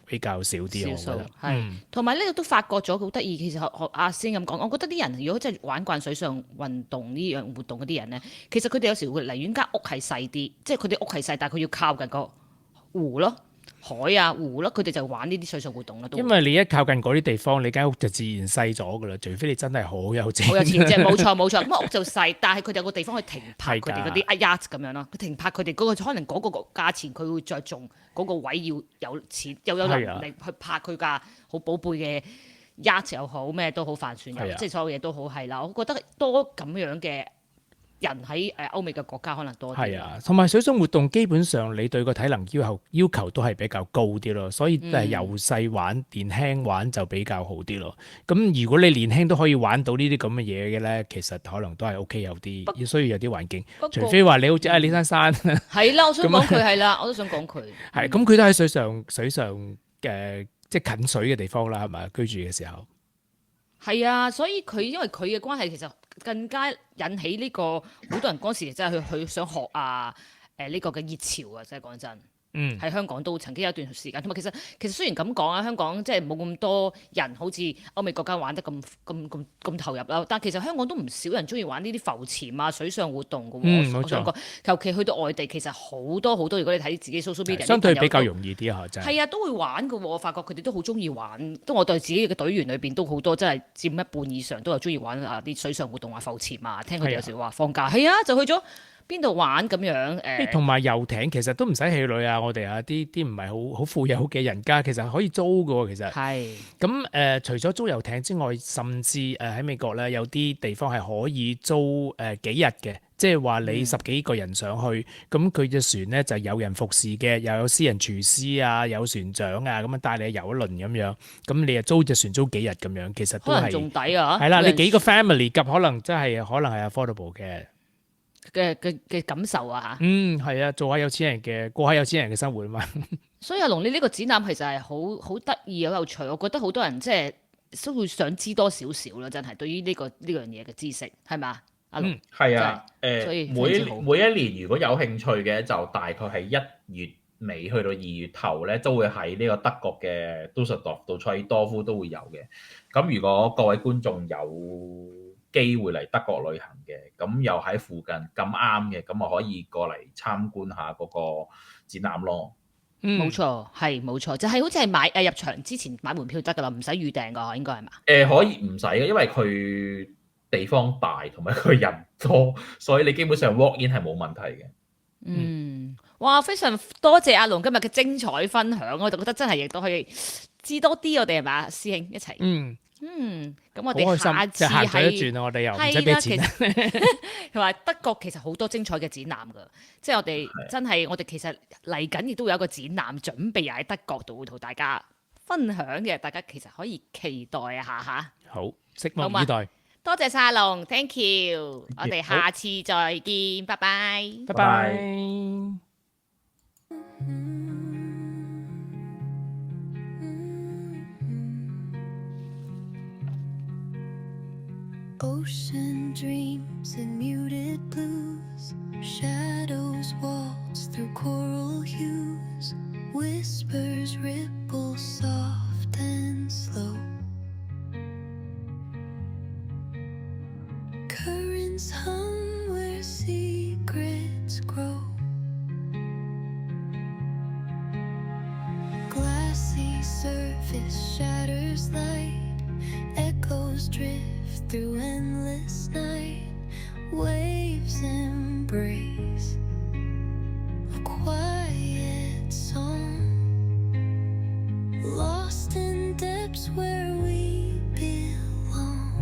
比較少啲，我覺得係。同埋呢個都發覺咗好得意，其實學阿師咁講，我覺得啲人如果真係玩慣水上運動呢樣活動嗰啲人咧，其實佢哋有時會寧願間屋係細啲，即係佢哋屋係細，但係佢要靠近個湖咯、海啊、湖咯，佢哋就玩呢啲水上活動啦。因為你一靠近嗰啲地方，你間屋就自然細咗噶啦，除非你真係好有錢。好有錢啫，冇錯。咁屋就細，但係佢哋有個地方去停泊佢哋嗰啲 yacht 咁樣咯。佢停泊佢哋嗰個可能嗰個價錢，佢會着重嗰個位要有錢，又有能力去泊佢架好寶貝嘅 yacht 又好，咩都好帆船又即係所有嘢都好係啦。我覺得多咁樣嘅人喺歐美嘅國家可能多啲。係啊，同埋水上活動基本上你對個體能要求都係比較高啲咯，所以由細玩年輕玩就比較好啲咯。咁如果你年輕都可以玩到呢啲咁嘅嘢嘅咧，其實可能都係 OK 有啲，要需要有啲環境。除非話你好似李珊珊係啦，我想講佢係啦，我都想講佢係咁，佢都喺水上嘅即係近水嘅地方啦，係咪居住嘅時候？係啊，所以因為佢嘅關係，其實更加引起呢個好多人嗰時真係去想學啊，呢個嘅熱潮啊，真係講真。喺香港都曾經有一段時間，同埋其實雖然咁講啊，香港即係冇咁多人好似歐美國家玩得咁投入啦，但其實香港都唔少人中意玩呢啲浮潛啊、水上活動嘅喎。我想講，尤其去到外地，其實好多。如果你睇自己 social media，相對比較容易啲嚇，真係。係啊，都會玩嘅喎。我發覺佢哋都好中意玩，我對自己嘅隊員裏邊都好多，真係佔一半以上都有中意玩啊啲水上活動啊、浮潛啊。聽佢哋有時話放假係啊，就去咗邊度玩咁樣同埋遊艇其實都唔使氣餒啊！我哋啊啲唔係好富有嘅人家，其實可以租嘅喎，其實。係咁除咗租遊艇之外，甚至喺美國咧有啲地方係可以租幾日嘅，即係話你10幾個人上去，咁佢隻船咧就有人服侍嘅，又有私人廚師啊，有船長啊，咁樣帶你遊一輪咁樣，咁你啊租隻船租幾日咁樣，其實都可能仲係抵啊！係啦，每人你幾個 family 夾可能係 affordable 嘅。嘅感受啊嚇。係啊，做下有錢人嘅，過下有錢人嘅生活啊嘛。所以阿龍，你呢個展覽其實係好得意、好有趣。我覺得好多人即係都會想知多少少啦，真係對於呢樣嘢嘅知識係咪啊？阿龍係啊，所以每非常之好一年如果有興趣嘅，就大概係1月尾去到2月頭咧，都會喺呢個德國嘅杜塞爾多夫、杜塞爾多夫都會有嘅。咁如果各位觀眾有機會嚟德國旅行嘅，咁又喺附近咁啱嘅，咁啊可以過嚟參觀下嗰個展覽咯。冇錯，係冇錯，就係好似係買入場之前買門票得㗎啦，唔使預訂㗎，應該係嘛？可以唔使嘅，因為佢地方大同埋佢人多，所以你基本上 walk in 係冇問題嘅。哇！非常多謝阿龍今日嘅精彩分享，我就覺得真係亦都可以知多啲我哋係嘛，師兄一齊。咁我哋下次就行咗一係轉啊！我哋又唔使俾錢。同埋德國其實好多精彩嘅展覽㗎，即係我哋真係我哋其實嚟緊亦都有一個展覽準備喺德國度會同大家分享嘅，大家其實可以期待一下嚇。好，拭目以待。多謝晒阿龍 ，thank you，我哋下次再見，拜拜。拜拜。Ocean dreams and muted blues, shadows waltz through coral hues, whispers ripple soft and slow. Currents hum where secrets grow. Glassy surface shatters light, echoes drift through endless night. Waves embrace a quiet song, lost in depths where we belong.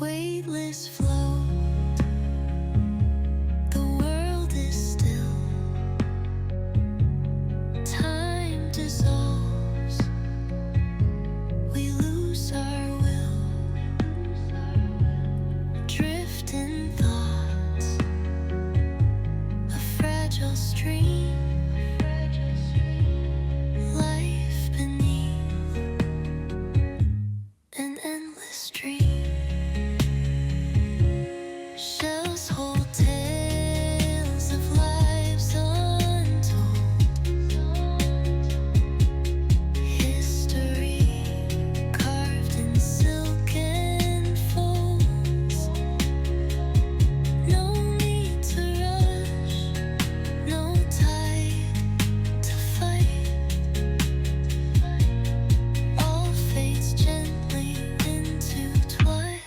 Weightless float, the world is still. Time dissolves, we lose our will. Drift in thoughts, a fragile stream. Life beneath an endless dream. Shells hold tales of lives untold. History carved in silken folds. No need to rush, no tide to fight. All fades gently into twilight.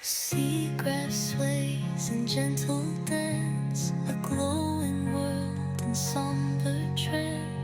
Seagrass sways in gentle dance, a glowing world in somber trance.